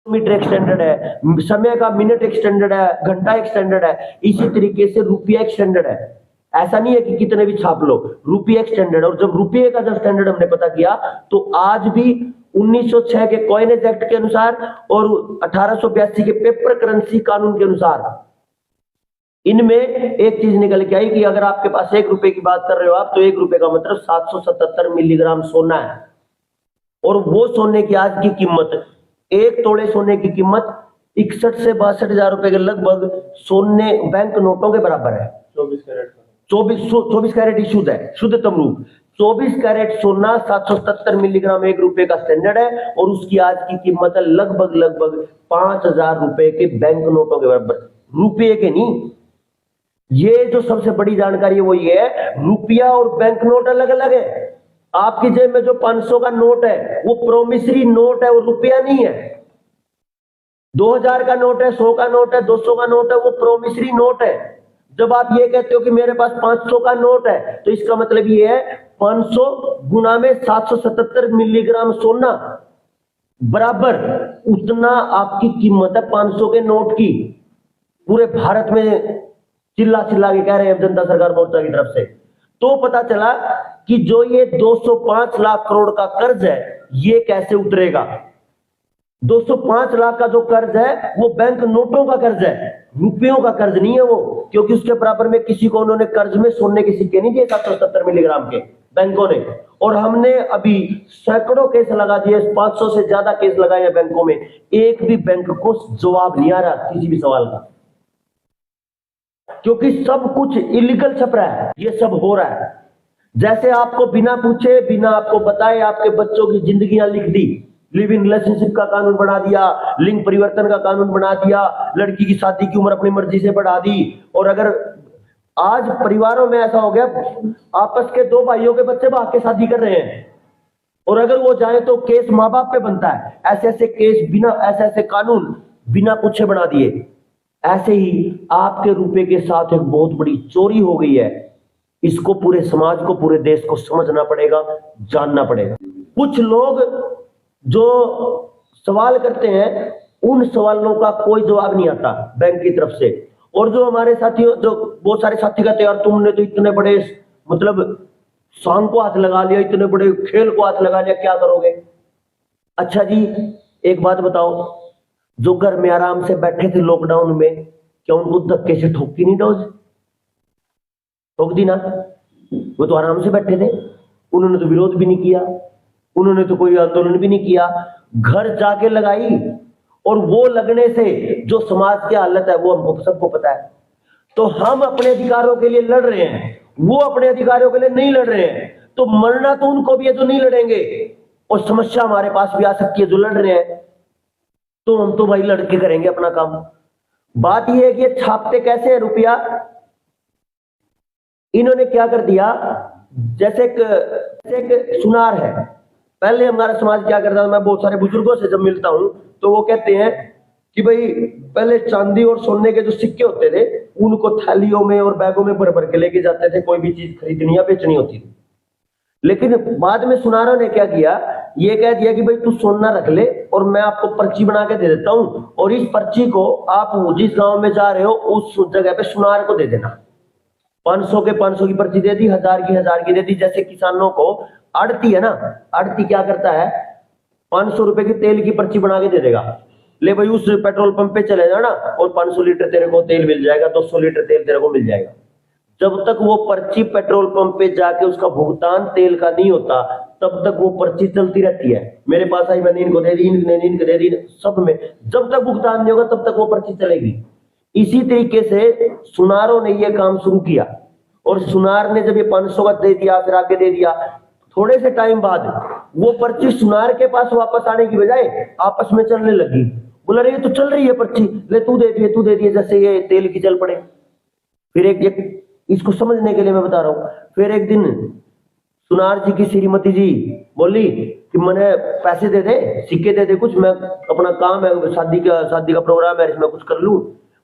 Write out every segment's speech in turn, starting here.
Metre extended है, समय का मिनट एक्सटेंडेड है, घंटा एक्सटेंडेड है, इसी तरीके से रुपया एक्सटेंडेड है। ऐसा नहीं है कि कितने भी छाप लो, रुपया एक्सटेंडेड। और जब रुपये का जब स्टैंडर्ड हमने पता किया तो आज भी 1906 के कॉइनेज एक्ट के अनुसार और 1882 के पेपर करेंसी कानून के अनुसार इनमें एक चीज निकल के आई कि अगर आपके पास 1 रुपए की बात कर रहे हो आप, तो 1 रुपए का मतलब 777 मिलीग्राम सोना है। और वो सोने की आज की कीमत, 1 तोले सोने की कीमत 61 से 62 हजार रुपए के लगभग सोने बैंक नोटों के बराबर है। 24 कैरेट शुद्ध है, शुद्धतम रूप 24 कैरेट सोना 777 मिलीग्राम 1 रुपए का स्टैंडर्ड है। और उसकी आज की कीमत है लगभग 5,000 रुपए के बैंक नोटों के बराबर, रुपये के नहीं। ये जो सबसे बड़ी जानकारी है वो ये है, रुपया और बैंक नोट अलग अलग है। आपकी जेब में जो 500 का नोट है वो प्रोमिसरी नोट है, वो रुपया नहीं है। 2000 का नोट है, 100 का नोट है, 200 का नोट है, वो प्रोमिसरी नोट है। जब आप ये कहते हो कि मेरे पास 500 का नोट है, तो इसका मतलब ये है 500 गुना में 777 मिलीग्राम सोना बराबर उतना आपकी कीमत है 500 के नोट की। पूरे भारत में चिल्ला चिल्ला के कह रहे हैं जनता सरकार मोर्चा की तरफ से। तो पता चला कि जो ये 205 लाख करोड़ का कर्ज है ये कैसे उतरेगा। 205 लाख का जो कर्ज है वो बैंक नोटों का कर्ज है, रुपयों का कर्ज नहीं है वो, क्योंकि उसके बराबर में किसी को उन्होंने कर्ज में सोने के सिक्के नहीं दिए 777 मिलीग्राम के बैंकों ने। और हमने अभी सैकड़ों केस लगा दिए, 500 से ज्यादा केस लगाए हैं बैंकों में, एक भी बैंक को जवाब नहीं आ रहा किसी भी सवाल का, क्योंकि सब कुछ इलीगल छप रहा है, ये सब हो रहा है। जैसे आपको बिना पूछे बिना आपको बताए आपके बच्चों की जिंदगियां लिख दी, लिव इन रिलेशनशिप का कानून बना दिया, लिंग परिवर्तन का कानून बना दिया, लड़की की शादी की उम्र अपनी मर्जी से बढ़ा दी। और अगर आज परिवारों में ऐसा हो गया, आपस के 2 भाइयों के बच्चे भाग के शादी कर रहे हैं, और अगर वो जाए तो केस माँ बाप पे बनता है। ऐसे ऐसे केस बिना, ऐसे ऐसे कानून बिना पूछे बना दिए। ऐसे ही आपके रुपए के साथ एक बहुत बड़ी चोरी हो गई है। इसको पूरे समाज को, पूरे देश को समझना पड़ेगा, जानना पड़ेगा। कुछ लोग जो सवाल करते हैं उन सवालों का कोई जवाब नहीं आता बैंक की तरफ से। और जो हमारे साथियों, जो बहुत सारे साथी कहते हैं यार तुमने तो इतने बड़े मतलब सांग को हाथ लगा लिया, इतने बड़े खेल को हाथ लगा लिया, क्या करोगे? अच्छा जी एक बात बताओ, जो घर में आराम से बैठे थे लॉकडाउन में, क्या उनको धक्के से ठोकी नहीं डोज? ठोक दी ना, वो तो आराम से बैठे थे, उन्होंने तो विरोध भी नहीं किया, उन्होंने तो कोई आंदोलन भी नहीं किया, घर जाके लगाई। और वो लगने से जो समाज की हालत है वो हमको सबको पता है। तो हम अपने अधिकारों के लिए लड़ रहे हैं, वो अपने अधिकारों के लिए नहीं लड़ रहे हैं, तो मरना तो उनको भी है जो नहीं लड़ेंगे, और समस्या हमारे पास भी आ सकती है जो लड़ रहे हैं। तो हम तो भाई लड़के करेंगे अपना काम। बात यह है कि ये छापते कैसे है रुपया। इन्होंने क्या कर दिया, जैसे एक सुनार है। पहले हमारा समाज क्या करता था, मैं बहुत सारे बुजुर्गों से जब मिलता हूं तो वो कहते हैं कि भाई पहले चांदी और सोने के जो सिक्के होते थे उनको थैलियों में और बैगों में भर भर के लेके जाते थे, कोई भी चीज खरीदनी या बेचनी होती थी। लेकिन बाद में सुनारों ने क्या किया, ये कह दिया कि भाई तू सोना रख ले और मैं आपको पर्ची बना के दे देता हूं, और इस पर्ची को आप जिस गांव में जा रहे हो उस जगह पे सुनार को दे देना। 500 के 500 की पर्ची दे दी, 1000 की दे दी। जैसे किसानों को आड़ती है ना, आड़ती क्या करता है, 500 रुपए की तेल की पर्ची बना के दे देगा, ले भाई उस पेट्रोल पंप पे चले जाना और 500 लीटर तेरे को तेल मिल जाएगा, 200 लीटर तेल तेरे को मिल जाएगा। जब तक वो पर्ची पेट्रोल पंप पे जाके उसका भुगतान तेल का नहीं होता तब तक वो पर्ची चलती रहती है। मेरे पास आई, मैंने इनको दे दी, इनको दे दी, सब में जब तक भुगतान नहीं होगा तब तक वो पर्ची चलेगी। इसी तरीके से सुनारों ने ये काम शुरू किया, और सुनार ने जब ये 500 का दे दिया, फिर आगे दे दिया, थोड़े से टाइम बाद वो पर्ची सुनार के पास वापस आने की बजाय आपस में चलने लगी। बोला रे ये तो चल रही है पर्ची, ले तू दे दिए, जैसे ये तेल की चल पड़े। फिर एक इसको समझने के लिए मैं बता रहा हूं, फिर एक दिन सुनार जी की श्रीमती जी बोली कि मैंने पैसे दे दे, सिक्के दे दे कुछ, मैं अपना काम है, शादी का प्रोग्राम है, इसमें कुछ कर लूं।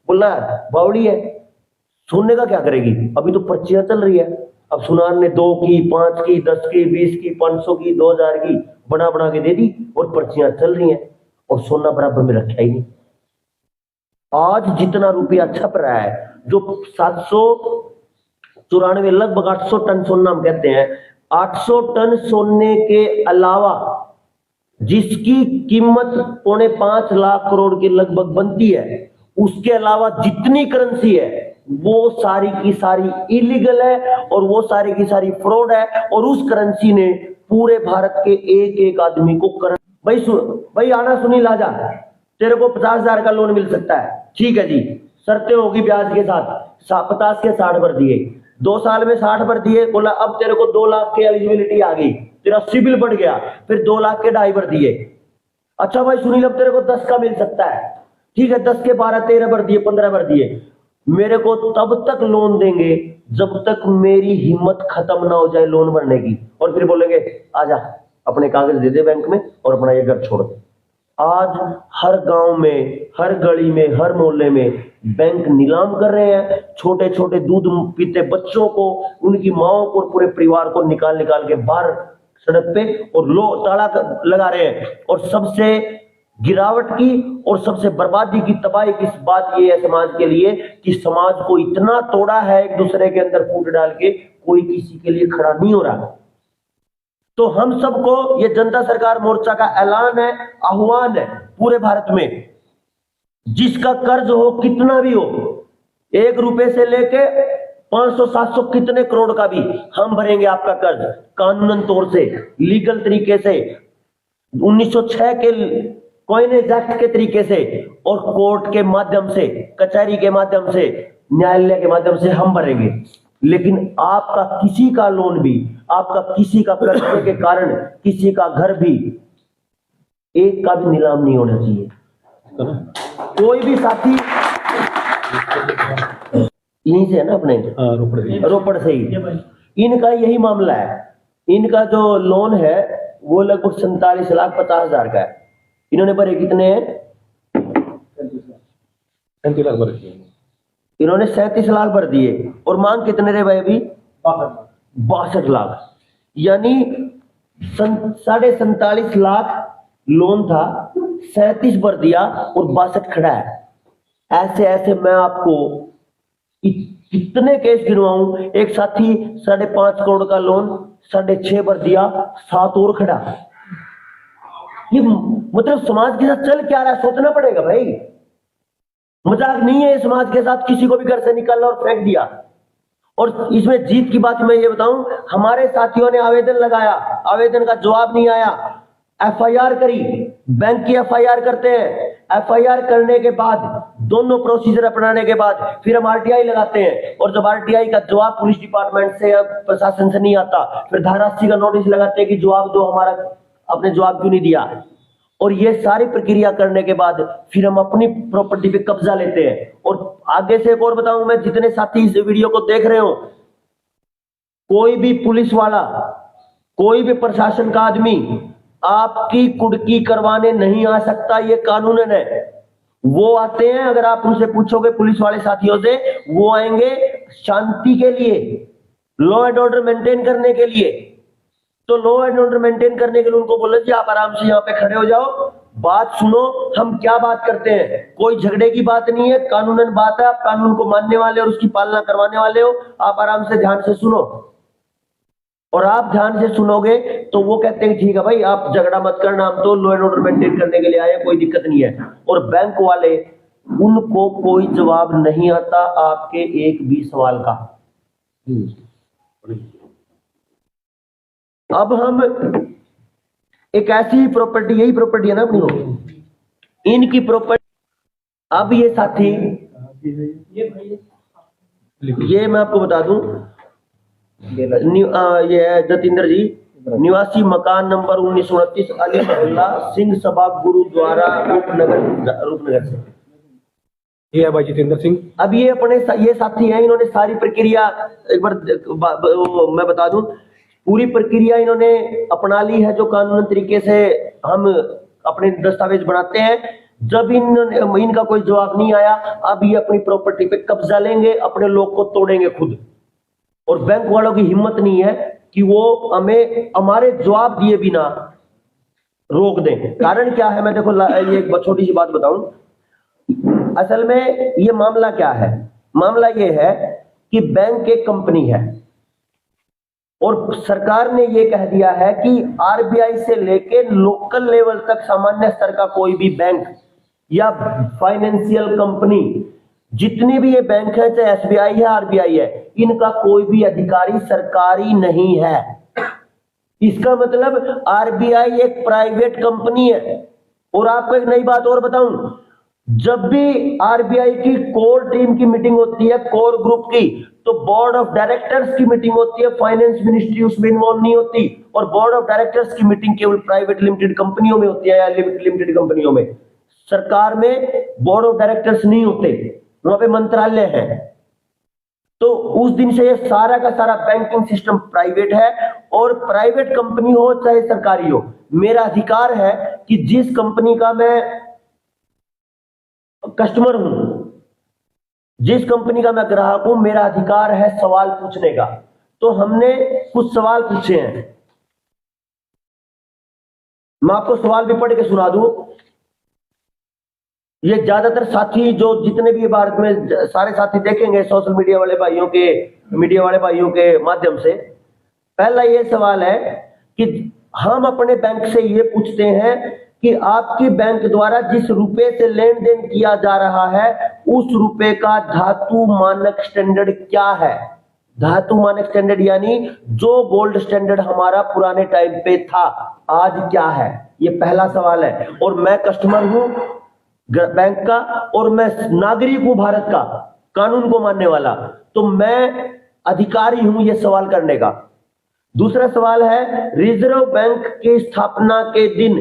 बोला बावड़ी है, सोने का क्या करेगी, अभी तो पर्चियां चल रही है। अब सुनार ने 2 की, 5 की, 10 की, 20 की, 500 की, 2000 की बना के दे दी और पर्चियां चल रही हैं। और सोना बराबर में रखा ही नहीं। आज जितना रुपया छप रहा है, जो 794 लगभग 800 टन सोना हम कहते हैं, 800 टन सोने के अलावा जिसकी कीमत 4.5 लाख करोड़ के लगभग बनती है, उसके अलावा जितनी करेंसी है वो सारी की सारी इलीगल है और वो सारी की सारी फ्रॉड है। और उस करेंसी ने पूरे भारत के एक एक आदमी को भाई आना सुनील आजा, तेरे को 50,000 का लोन मिल सकता है, ठीक है जी, शर्तें होगी ब्याज के साथ, 50 के 60 भर दिए, 2 साल में 60 भर दिए, बोला अब तेरे को 2 लाख की एलिजिबिलिटी आ गई, तेरा सिबिल बढ़ गया, फिर 2 लाख के 2.5 भर दिए। अच्छा भाई सुनील अब तेरे को 10 का मिल सकता है, ठीक है, 10 के 12 13 भर दिए, 15 भर दिए। मेरे को तब तक लोन देंगे जब तक मेरी हिम्मत खत्म ना हो जाए लोन भरने की, और फिर बोलेंगे आजा अपने कागज दे दे बैंक में और अपना ये घर छोड़ दे। आज हर गांव में, हर गली में, हर मोहल्ले में बैंक नीलाम कर रहे हैं। छोटे छोटे दूध पीते बच्चों को, उनकी माओ को, पूरे परिवार को निकाल निकाल के बाहर सड़क पे और ताला लगा रहे हैं। और सबसे गिरावट की और सबसे बर्बादी की, तबाही की बात यह है समाज के लिए कि समाज को इतना तोड़ा है एक दूसरे के अंदर फूट डाल के, कोई किसी के लिए खड़ा नहीं हो रहा। तो हम सबको ये जनता सरकार मोर्चा का ऐलान है, आह्वान है पूरे भारत में, जिसका कर्ज हो कितना भी हो, 1 रुपए से लेके 500-700 कितने करोड़ का भी, हम भरेंगे आपका कर्ज कानूनन तौर से, लीगल तरीके से, 1906 के कॉइनेज एक्ट के तरीके से और कोर्ट के माध्यम से, कचहरी के माध्यम से, न्यायालय के माध्यम से हम भरेंगे। लेकिन आपका किसी का लोन भी, आपका किसी का कर्जे के कारण किसी का घर भी, एक का भी नीलाम नहीं होना चाहिए। कोई भी साथी यहीं से है ना अपने रोपड़ से ही, इनका यही मामला है। इनका जो लोन है वो लगभग 47,50,000 का है। इन्होंने भरे कितने हैं? 37 लाख भरे। इन्होंने 37 लाख भर दिए और मांग कितने रहे भाई अभी? 62 लाख। यानी 47.5 लाख लोन था, 37 भर दिया और 62 खड़ा है। ऐसे ऐसे मैं आपको कितने केस गिनवाऊं। एक साथी 5.5 करोड़ का लोन 6.5 भर दिया, 7 और खड़ा। ये मतलब समाज के साथ चल क्या रहा है सोचना पड़ेगा भाई। मजाक नहीं है समाज के साथ, किसी को भी घर से निकाला और फेंक दिया। और इसमें जीत की बात मैं ये बताऊं, हमारे साथियों ने आवेदन लगाया, आवेदन का जवाब नहीं आया, एफआईआर करी, बैंक की एफआईआर करते हैं, एफआईआर करने के बाद दोनों प्रोसीजर अपनाने के बाद फिर हम आरटीआई लगाते हैं। और जब आरटीआई का जवाब पुलिस डिपार्टमेंट से या प्रशासन से नहीं आता, फिर धारा 80 का नोटिस लगाते हैं कि जवाब दो, हमारा आपने जवाब क्यों नहीं दिया। और ये सारी प्रक्रिया करने के बाद फिर हम अपनी प्रॉपर्टी पे कब्जा लेते हैं। और आगे से एक और बताऊं मैं, जितने साथी इस वीडियो को देख रहे हो, कोई भी पुलिस वाला, कोई भी प्रशासन का आदमी आपकी कुड़की करवाने नहीं आ सकता, ये कानूनन है। वो आते हैं, अगर आप उनसे पूछोगे पुलिस वाले साथियों से, वो आएंगे शांति के लिए, लॉ एंड ऑर्डर मेंटेन करने के लिए। तो लॉ एंड ऑर्डर मेंटेन करने के लिए उनको बोले जी आप आराम से यहाँ पे खड़े हो जाओ, बात सुनो, हम क्या बात करते हैं। कोई झगड़े की बात नहीं है, कानूनन बात है, आप कानून को मानने वाले और उसकी पालना करवाने वाले हो, आप आराम से ध्यान से सुनो। और आप ध्यान से सुनोगे तो वो कहते हैं ठीक है भाई आप झगड़ा मत करना, हम तो लॉ एंड ऑर्डर मेंटेन करने के लिए आए, कोई दिक्कत नहीं है। और बैंक वाले, उनको कोई जवाब नहीं आता आपके एक भी सवाल का। अब हम एक ऐसी प्रॉपर्टी, यही प्रॉपर्टी है ना अपनी, इनकी प्रॉपर्टी, अब ये साथी, ये मैं आपको बता दूं, ये है जतिंदर जी, निवासी मकान नंबर 1929 अली मोहल्ला सिंह सभा गुरुद्वारा रूपनगर से। ये है भाई जितेंद्र सिंह। अब ये अपने ये साथी हैं, इन्होंने सारी प्रक्रिया एक बार मैं बता दूं, पूरी प्रक्रिया इन्होंने अपना ली है जो कानूनी तरीके से हम अपने दस्तावेज बनाते हैं। जब इनका कोई जवाब नहीं आया, अब ये अपनी प्रॉपर्टी पे कब्जा लेंगे, अपने लोग को तोड़ेंगे खुद। और बैंक वालों की हिम्मत नहीं है कि वो हमें हमारे जवाब दिए बिना रोक दें। कारण क्या है, मैं देखो ये एक छोटी सी बात बताऊं। असल में ये मामला क्या है, मामला ये है कि बैंक एक कंपनी है और सरकार ने ये कह दिया है कि आरबीआई से लेके लोकल लेवल तक सामान्य स्तर का कोई भी बैंक या फाइनेंशियल कंपनी, जितनी भी ये बैंक है, चाहे एसबीआई है, आरबीआई है, इनका कोई भी अधिकारी सरकारी नहीं है। इसका मतलब आरबीआई एक प्राइवेट कंपनी है। और आपको एक नई बात और बताऊं, जब भी आरबीआई की कोर टीम की मीटिंग होती है, कोर ग्रुप की, तो बोर्ड ऑफ डायरेक्टर्स की मीटिंग होती है, फाइनेंस मिनिस्ट्री उसमें इन्वॉल्व नहीं होती। और बोर्ड ऑफ डायरेक्टर्स की मीटिंग केवल प्राइवेट लिमिटेड कंपनियों में होती है या लिमिटेड कंपनियों में। सरकार में बोर्ड ऑफ डायरेक्टर्स नहीं होते, वहां पे मंत्रालय है। तो उस दिन से ये सारा का सारा बैंकिंग सिस्टम प्राइवेट है। और प्राइवेट कंपनी हो चाहे सरकारी हो, मेरा अधिकार है कि जिस कंपनी का मैं कस्टमर हूं, जिस कंपनी का मैं ग्राहक हूं, मेरा अधिकार है सवाल पूछने का। तो हमने कुछ सवाल पूछे हैं, मैं आपको सवाल भी पढ़ के सुना दूं। ये ज्यादातर साथी जो जितने भी भारत में सारे साथी देखेंगे सोशल मीडिया वाले भाइयों के माध्यम से। पहला ये सवाल है कि हम अपने बैंक से ये पूछते हैं कि आपकी बैंक द्वारा जिस रुपए से लेन देन किया जा रहा है, उस रुपए का धातु मानक स्टैंडर्ड क्या है। धातु मानक स्टैंडर्ड यानी जो गोल्ड स्टैंडर्ड हमारा पुराने टाइम पे था, आज क्या है। ये पहला सवाल है। और मैं कस्टमर हूं बैंक का और मैं नागरिक हूं भारत का, कानून को मानने वाला, तो मैं अधिकारी हूं ये सवाल करने का। दूसरा सवाल है, रिजर्व बैंक की स्थापना के दिन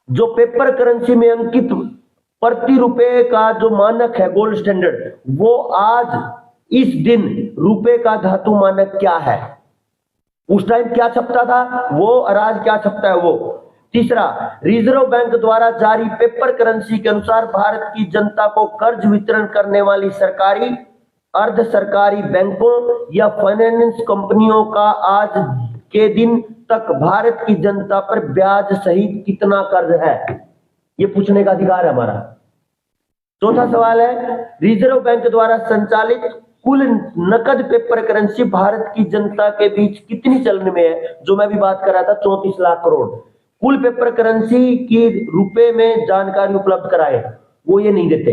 जो पेपर करेंसी में अंकित प्रति रुपए का जो मानक है गोल्ड स्टैंडर्ड, वो आज इस दिन रुपए का धातु मानक क्या है। उस टाइम क्या छपता था वो और आज क्या छपता है वो। तीसरा, रिजर्व बैंक द्वारा जारी पेपर करेंसी के अनुसार भारत की जनता को कर्ज वितरण करने वाली सरकारी, अर्ध सरकारी बैंकों या फाइनेंस कंपनियों का आज के दिन तक भारत की जनता पर ब्याज सहित कितना कर्ज है, ये पूछने का अधिकार है हमारा। चौथा सवाल है, रिजर्व बैंक द्वारा संचालित कुल नकद पेपर करेंसी भारत की जनता के बीच कितनी चलन में है, जो मैं भी बात कर रहा था 34 लाख करोड़। कुल पेपर करेंसी की रुपए में जानकारी उपलब्ध कराए, वो ये नहीं देते।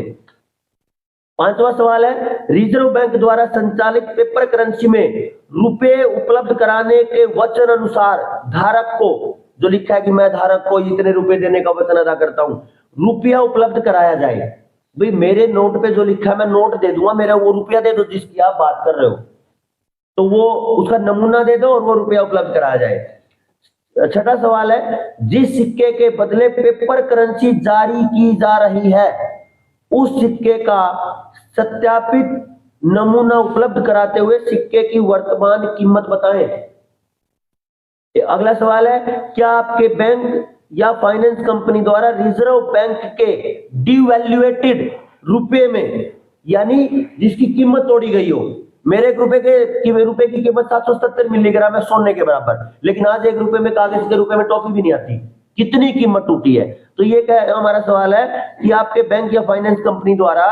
पांचवा सवाल है, रिजर्व बैंक द्वारा संचालित पेपर करेंसी में रुपए उपलब्ध कराने के वचन अनुसार धारक को, जो लिखा है कि मैं धारक को इतने रुपए देने का वचन अदा करता हूं, रुपया उपलब्ध कराया जाए। भाई मेरे नोट पे जो लिखा है मैं नोट दे दूंगा, मेरा वो रुपया दे दो जिसकी आप बात कर रहे हो, तो वो उसका नमूना दे दो और वो रुपया उपलब्ध कराया जाए। छठा सवाल है, जिस सिक्के के बदले पेपर करेंसी जारी की जा रही है, उस सिक्के का सत्यापित नमूना उपलब्ध कराते हुए सिक्के की वर्तमान कीमत बताएं। अगला सवाल है, क्या आपके बैंक या फाइनेंस कंपनी द्वारा रिजर्व बैंक के डिवैल्यूएटेड रुपए में, यानी जिसकी कीमत तोड़ी गई हो, मेरे एक रुपए की कीमत 777 मिलीग्राम है सोने के बराबर, लेकिन आज एक रुपए में कागज के रुपए में टॉफी भी नहीं आती, कितनी कीमत टूटी है। तो ये क्या है, हमारा सवाल है कि आपके बैंक या फाइनेंस कंपनी द्वारा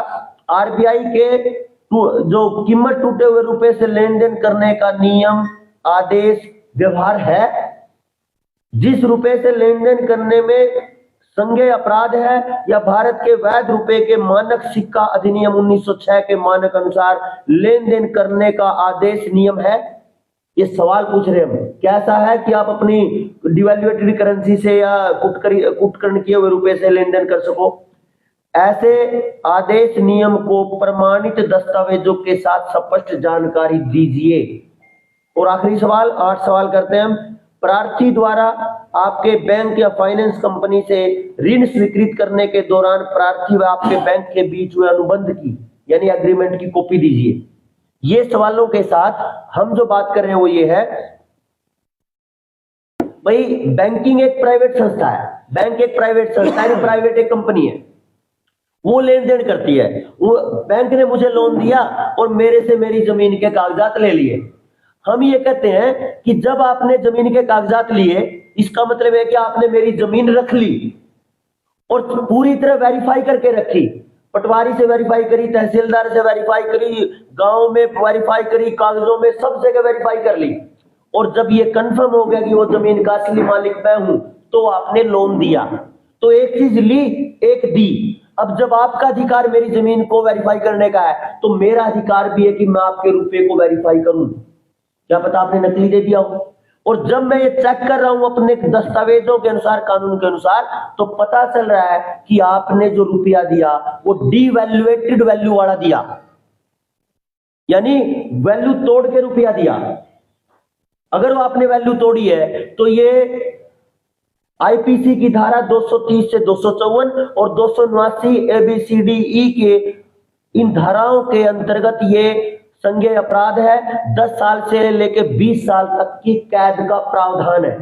आरबीआई के जो कीमत टूटे हुए रुपए से लेन देन करने का नियम, आदेश, व्यवहार है। जिस रुपए से लेन देन करने में संज्ञेय अपराध है या भारत के वैध रुपए के मानक सिक्का अधिनियम 1906 के मानक अनुसार लेन देन करने का आदेश नियम है। ये सवाल पूछ रहे हम, कैसा है कि आप अपनी डिवैल्यूएटेड करेंसी से या कुटकर्ण किए हुए रुपए से लेन देन कर सको। ऐसे आदेश नियम को प्रमाणित दस्तावेजों के साथ स्पष्ट जानकारी दीजिए। और आखिरी सवाल, 8 सवाल करते हैं हम। प्रार्थी द्वारा आपके बैंक या फाइनेंस कंपनी से ऋण स्वीकृत करने के दौरान प्रार्थी व आपके बैंक के बीच हुए अनुबंध की, यानी एग्रीमेंट की कॉपी दीजिए। ये सवालों के साथ हम जो बात कर रहे हैं वो ये है, भाई बैंकिंग एक प्राइवेट संस्था है, बैंक एक प्राइवेट संस्था है, प्राइवेट एक कंपनी है, वो लेन देन करती है। वो बैंक ने मुझे लोन दिया और मेरे से मेरी जमीन के कागजात ले लिए। हम ये कहते हैं कि जब आपने जमीन के कागजात लिए इसका मतलब है कि आपने मेरी जमीन रख ली और पूरी तरह वेरीफाई करके रखी, पटवारी से वेरीफाई करी, तहसीलदार से वेरीफाई करी, गांव में वेरीफाई करी, कागजों में सब जगह वेरीफाई कर ली, और जब ये कंफर्म हो गया कि वो जमीन का असली मालिक मैं हूं, तो आपने लोन दिया। तो एक चीज ली, एक दी। अब जब आपका अधिकार मेरी जमीन को वेरीफाई करने का है, तो मेरा अधिकार भी है कि मैं आपके रुपए को वेरीफाई करूं। क्या पता आपने नकली दे दिया हो। और जब मैं ये चेक कर रहा हूं अपने दस्तावेजों के अनुसार, कानून के अनुसार, तो पता चल रहा है कि आपने जो रुपया दिया वो डिवैल्यूएटेड वैल्यू वाला दिया, यानी वैल्यू तोड़ के रुपया दिया। अगर वो आपने वैल्यू तोड़ी है तो ये आईपीसी की धारा 230 से 254 और 279 ABCDE के इन धाराओं के अंतर्गत ये संज्ञेय अपराध है। 10 साल से लेकर 20 साल तक की कैद का प्रावधान है।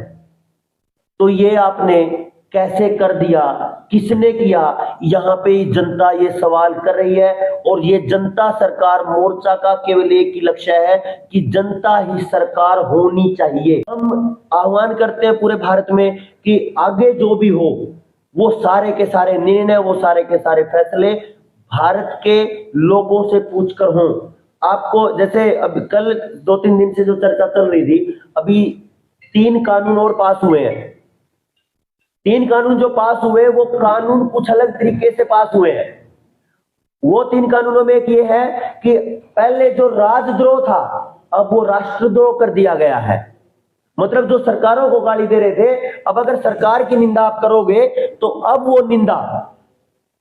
तो ये आपने कैसे कर दिया, किसने किया, यहां पे जनता ये सवाल कर रही है। और ये जनता सरकार मोर्चा का केवल एक ही लक्ष्य है कि जनता ही सरकार होनी चाहिए। हम आह्वान करते हैं पूरे भारत में कि आगे जो भी हो, वो सारे के सारे निर्णय, वो सारे के सारे फैसले भारत के लोगों से पूछकर हों। आपको जैसे अब कल 2-3 दिन से जो चर्चा चल रही थी, अभी 3 कानून और पास हुए हैं। 3 कानून जो पास हुए, वो कानून कुछ अलग तरीके से पास हुए हैं। वो 3 कानूनों में एक ये है कि पहले जो राजद्रोह था, अब वो राष्ट्रद्रोह कर दिया गया है। मतलब जो सरकारों को गाली दे रहे थे, अब अगर सरकार की निंदा आप करोगे तो अब वो निंदा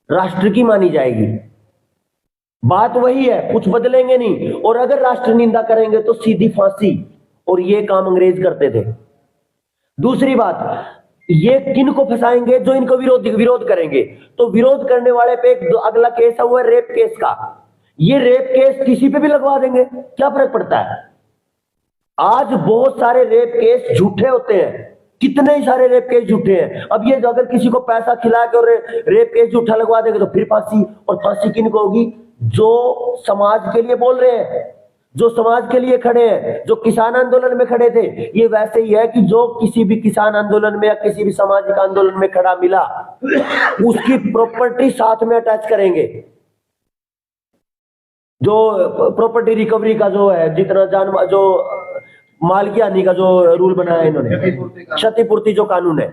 राष्ट्र की मानी जाएगी। बात वही है, कुछ बदलेंगे नहीं। और अगर राष्ट्र निंदा करेंगे तो सीधी फांसी, और ये काम अंग्रेज करते थे। दूसरी बात, ये किन को फंसाएंगे? जो इनको विरोध करेंगे। तो विरोध करने वाले पे एक अगला केस है, वो है रेप केस का। ये रेप केस किसी पे भी लगवा देंगे, क्या फर्क पड़ता है? आज बहुत सारे रेप केस झूठे होते हैं, कितने ही सारे रेप केस झूठे हैं। अब ये अगर किसी को पैसा खिला के और रेप केस झूठा लगवा देंगे तो फिर फांसी। और फांसी किन को होगी? जो समाज के लिए बोल रहे हैं, जो समाज के लिए खड़े हैं, जो किसान आंदोलन में खड़े थे। ये वैसे ही है कि जो किसी भी किसान आंदोलन में या किसी भी सामाजिक आंदोलन में खड़ा मिला, उसकी प्रॉपर्टी साथ में अटैच करेंगे। जो प्रॉपर्टी रिकवरी का जो है, जितना जो मालिकी हानि का जो रूल बनाया इन्होंने, क्षतिपूर्ति जो कानून है,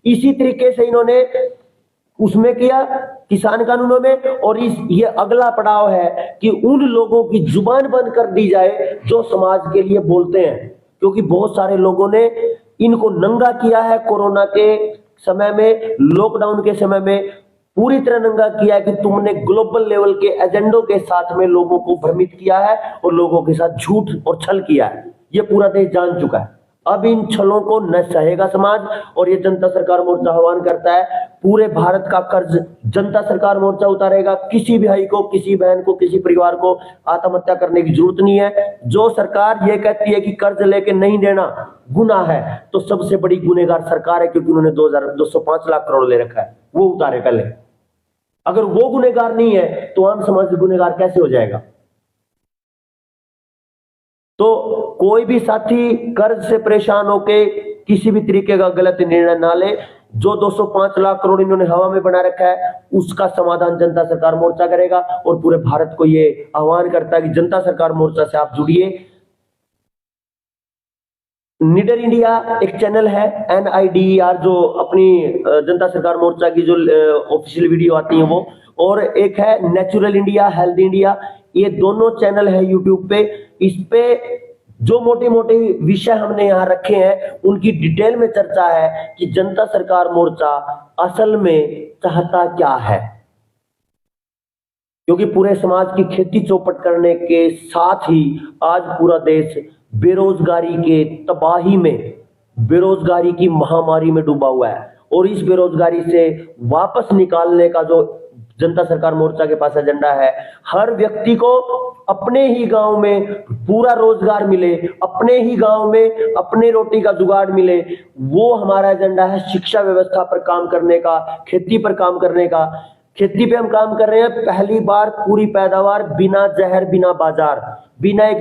इसी तरीके से इन्होंने उसमें किया, किसान कानूनों में। और ये अगला पड़ाव है कि उन लोगों की जुबान बंद कर दी जाए जो समाज के लिए बोलते हैं। क्योंकि बहुत सारे लोगों ने इनको नंगा किया है। कोरोना के समय में, लॉकडाउन के समय में पूरी तरह नंगा किया है कि तुमने ग्लोबल लेवल के एजेंडों के साथ में लोगों को भ्रमित किया है और लोगों के साथ झूठ और छल किया है। ये पूरा देश जान चुका है। अब इन छलों को न सहेगा समाज। और ये जनता सरकार मोर्चा आह्वान करता है, पूरे भारत का कर्ज जनता सरकार मोर्चा उतारेगा। किसी भाई को, किसी बहन को, किसी परिवार को आत्महत्या करने की जरूरत नहीं है। जो सरकार ये कहती है कि कर्ज लेके नहीं देना गुनाह है, तो सबसे बड़ी गुनहगार सरकार है, क्योंकि उन्होंने 205 लाख करोड़ ले रखा है। वो उतारे पहले। अगर वो गुनहगार नहीं है तो आम समाज गुनहगार कैसे हो जाएगा? तो कोई भी साथी कर्ज से परेशान होके किसी भी तरीके का गलत निर्णय ना ले। जो 205 लाख करोड़ इन्होंने हवा में बना रखा है, उसका समाधान जनता सरकार मोर्चा करेगा। और पूरे भारत को ये आह्वान करता है कि जनता सरकार मोर्चा से आप जुड़िए। निडर इंडिया एक चैनल है, NIDER, जो अपनी जनता सरकार मोर्चा की जो ऑफिशियल वीडियो आती है वो, और एक है नेचुरल इंडिया, हेल्थ इंडिया। ये दोनों चैनल है यूट्यूब पे। इस पे जो मोटे मोटे विषय हमने यहाँ रखे हैं, उनकी डिटेल में चर्चा है कि जनता सरकार मोर्चा असल में चाहता क्या है। क्योंकि पूरे समाज की खेती चौपट करने के साथ ही आज पूरा देश बेरोजगारी के तबाही में, बेरोजगारी की महामारी में डूबा हुआ है। और इस बेरोजगारी से वापस निकालने का जो जनता सरकार मोर्चा के पास एजेंडा है, हर व्यक्ति को अपने ही गांव में पूरा रोजगार मिले, अपने ही गांव में अपने रोटी का जुगाड़ मिले, वो हमारा एजेंडा है। शिक्षा व्यवस्था पर काम करने का, खेती पर काम करने का। खेती पे हम काम कर रहे हैं, पहली बार पूरी पैदावार बिना जहर, बिना बाजार, बिना एक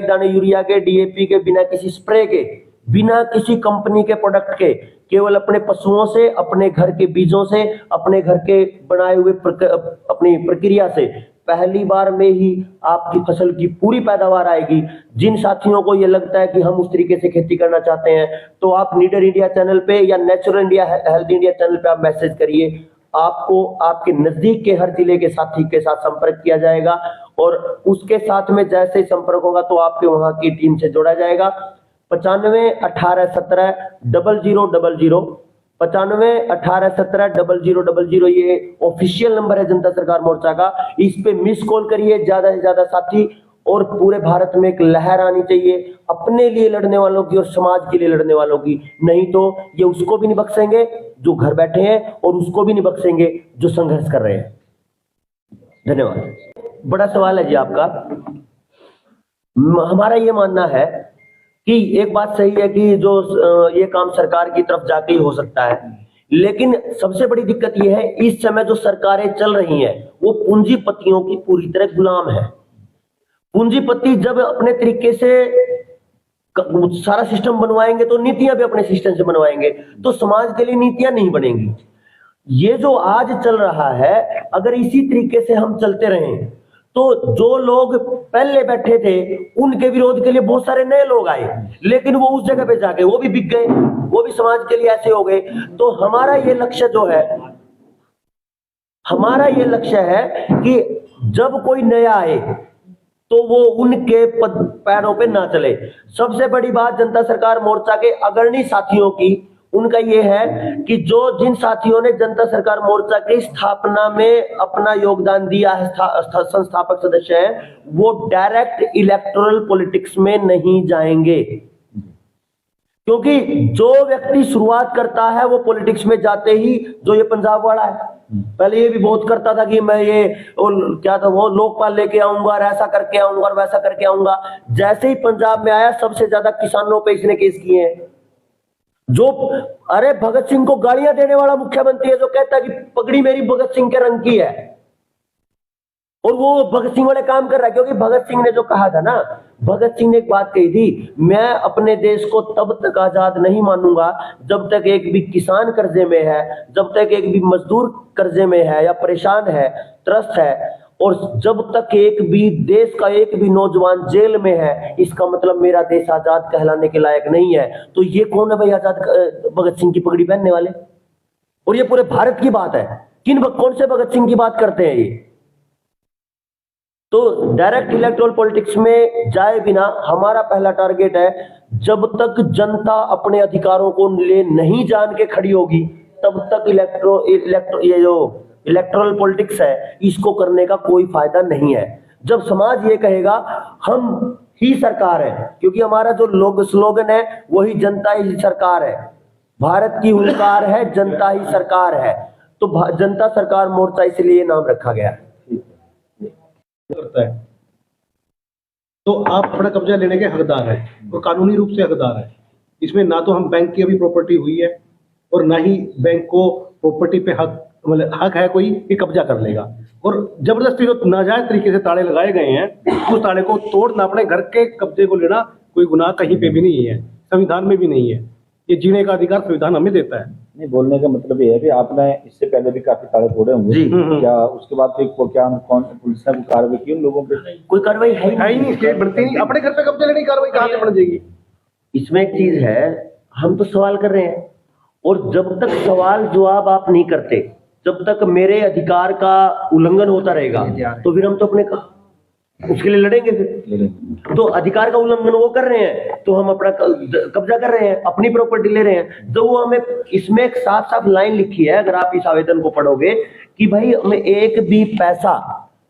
दाने यूरिया के, DAP के, बिना किसी स्प्रे के बिना किसी कंपनी के प्रोडक्ट के, केवल अपने पशुओं से, अपने घर के बीजों से, अपने घर के बनाए हुए अपनी प्रक्रिया से पहली बार में ही आपकी फसल की पूरी पैदावार आएगी। जिन साथियों को ये लगता है कि हम उस तरीके से खेती करना चाहते हैं, तो आप नीडर इंडिया चैनल पे या natural India health India channel पे आप मैसेज करिए, आपको आपके नजदीक के हर जिले के साथी के साथ संपर्क किया जाएगा और उसके साथ में जैसे ही संपर्क होगा तो आपके वहां की टीम से जोड़ा जाएगा। 95 18 17 0000 95 18 17 0000 ये ऑफिशियल नंबर है जनता सरकार मोर्चा का। इस पे मिस कॉल करिए ज्यादा से ज्यादा साथी, और पूरे भारत में एक लहर आनी चाहिए अपने लिए लड़ने वालों की और समाज के लिए लड़ने वालों की। नहीं तो ये उसको भी नहीं बख्शेंगे जो घर बैठे हैं और उसको भी नहीं बख्शेंगे जो संघर्ष कर रहे हैं। धन्यवाद। बड़ा सवाल है जी आपका। हमारा ये मानना है कि एक बात सही है कि जो ये काम सरकार की तरफ जाके ही हो सकता है, लेकिन सबसे बड़ी दिक्कत ये है इस समय जो सरकारें चल रही हैं वो पूंजीपतियों की पूरी तरह गुलाम है। पूंजीपति जब अपने तरीके से सारा सिस्टम बनवाएंगे तो नीतियां भी अपने सिस्टम से बनवाएंगे, तो समाज के लिए नीतियां नहीं बनेंगी। ये जो आज चल रहा है, अगर इसी तरीके से हम चलते रहें तो जो लोग पहले बैठे थे उनके विरोध के लिए बहुत सारे नए लोग आए, लेकिन वो उस जगह पे जाके वो भी बिक गए, वो भी समाज के लिए ऐसे हो गए। तो हमारा ये लक्ष्य जो है, हमारा ये लक्ष्य है कि जब कोई नया आए तो वो उनके पैरों पे ना चले। सबसे बड़ी बात जनता सरकार मोर्चा के अग्रणी साथियों की, उनका ये है कि जो जिन साथियों ने जनता सरकार मोर्चा की स्थापना में अपना योगदान दिया है, संस्थापक सदस्य हैं, वो डायरेक्ट इलेक्टोरल पॉलिटिक्स में नहीं जाएंगे। क्योंकि जो व्यक्ति शुरुआत करता है वो पॉलिटिक्स में जाते ही, जो ये पंजाब वाला है, पहले ये भी बहुत करता था कि मैं ये क्या था वो लोकपाल लेके आऊंगा और ऐसा करके आऊंगा और वैसा करके आऊंगा। जैसे ही पंजाब में आया सबसे ज्यादा किसानों पे इसने केस किए हैं। जो अरे भगत सिंह को गालियां देने वाला मुख्यमंत्री है जो कहता है कि पगड़ी मेरी भगत सिंह के रंग की है, और वो भगत सिंह वाले काम कर रहा है। क्योंकि भगत सिंह ने जो कहा था ना, भगत सिंह ने एक बात कही थी, मैं अपने देश को तब तक आजाद नहीं मानूंगा जब तक एक भी किसान कर्जे में है, जब तक एक भी मजदूर कर्जे में है या परेशान है, त्रस्त है, और जब तक एक भी देश का एक भी नौजवान जेल में है, इसका मतलब मेरा देश आजाद कहलाने के लायक नहीं है। तो ये कौन है भाई आजाद भगत सिंह की पगड़ी पहनने वाले? और ये पूरे भारत की बात है, कौन से भगत सिंह की बात करते हैं ये? तो डायरेक्ट इलेक्टोरल पॉलिटिक्स में जाए बिना हमारा पहला टारगेट है, जब तक जनता अपने अधिकारों को ले नहीं जान के खड़ी होगी तब तक ये जो इलेक्टोरल पॉलिटिक्स है इसको करने का कोई फायदा नहीं है। जब समाज ये कहेगा हम ही सरकार है, क्योंकि हमारा जो स्लोगन है वही जनता ही सरकार है, भारत की हुंकार है जनता ही सरकार है, तो जनता सरकार मोर्चा इसलिए नाम रखा गया है। करता है तो आप अपना कब्जा लेने के हकदार हैं और कानूनी रूप से हकदार हैं। इसमें ना तो हम बैंक की अभी प्रॉपर्टी हुई है और ना ही बैंक को प्रॉपर्टी पे हक है कोई कि कब्जा कर लेगा। और जबरदस्ती जो नाजायज तरीके से ताले लगाए गए हैं उस ताले को तोड़ना, अपने घर के कब्जे को लेना कोई गुनाह कहीं पे भी नहीं है, संविधान में भी नहीं है। ये जीने का अधिकार संविधान हमें देता है। नहीं, बोलने का मतलब ये है कि आपने इससे पहले भी काफी ताले तोड़े होंगे, क्या उसके बाद फिर क्या पुलिस ने कार्रवाई की उन लोगों पे? कोई कार्रवाई है ही नहीं, स्टेट बढ़ती नहीं। अपने घर पे कब्जा लेने की कार्रवाई कहाँ से बन जाएगी? इसमें एक चीज है, हम तो सवाल कर रहे हैं और जब तक सवाल जवाब आप नहीं करते, जब तक मेरे अधिकार का उल्लंघन होता रहेगा तो फिर हम तो अपने उसके लिए लड़ेंगे। फिर तो अधिकार का उल्लंघन वो कर रहे हैं तो हम अपना कब्जा कर रहे हैं, अपनी प्रॉपर्टी ले रहे हैं। जो वो हमें इसमें एक साफ साफ लाइन लिखी है, अगर आप इस आवेदन को पढ़ोगे, कि भाई हमें एक भी पैसा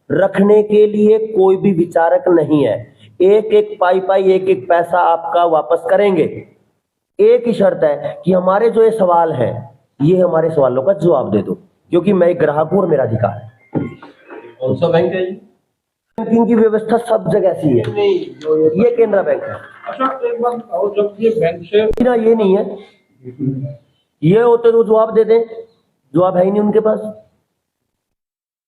रखने के लिए कोई भी विचारक नहीं है, एक एक पाई एक एक पैसा आपका वापस करेंगे। एक ही शर्त है कि हमारे जो ये सवाल है ये हमारे सवालों का जवाब दे दो, क्योंकि मैं एक ग्राहक हूं और मेरा अधिकार है। कौन सा बैंक है? बैंकिंग की व्यवस्था सब जगह ऐसी है, ये केनरा बैंक है। अच्छा, एक बात बताओ, जब ये बैंक से ना ये नहीं है, ये होते तो जवाब दे दें, जवाब है ही नहीं उनके पास।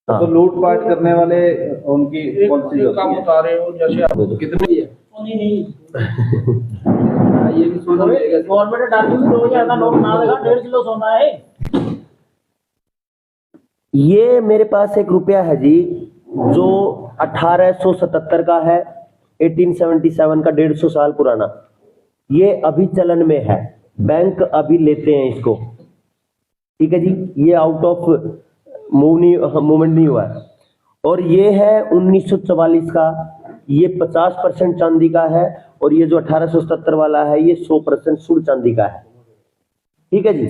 तो लूटपाट करने वाले उनकी काम बता रहे हो, जैसे आप कितनी है? नहीं ये भी सोना मिलेगा। गवर्नमेंट डाली हुई 2000 का नोट ना लगा, 1.5 किलो सोना है। ये मेरे पास एक रुपया है जी, जो 1877 का है, 1877 का, 150 साल पुराना। ये अभी चलन में है, बैंक अभी लेते हैं इसको, ठीक है जी। ये आउट ऑफ मूवमेंट नहीं हुआ है। और ये है 1944 का, ये 50% चांदी का है। और ये जो 1877 वाला है ये 100% शुद्ध चांदी का है, ठीक है जी।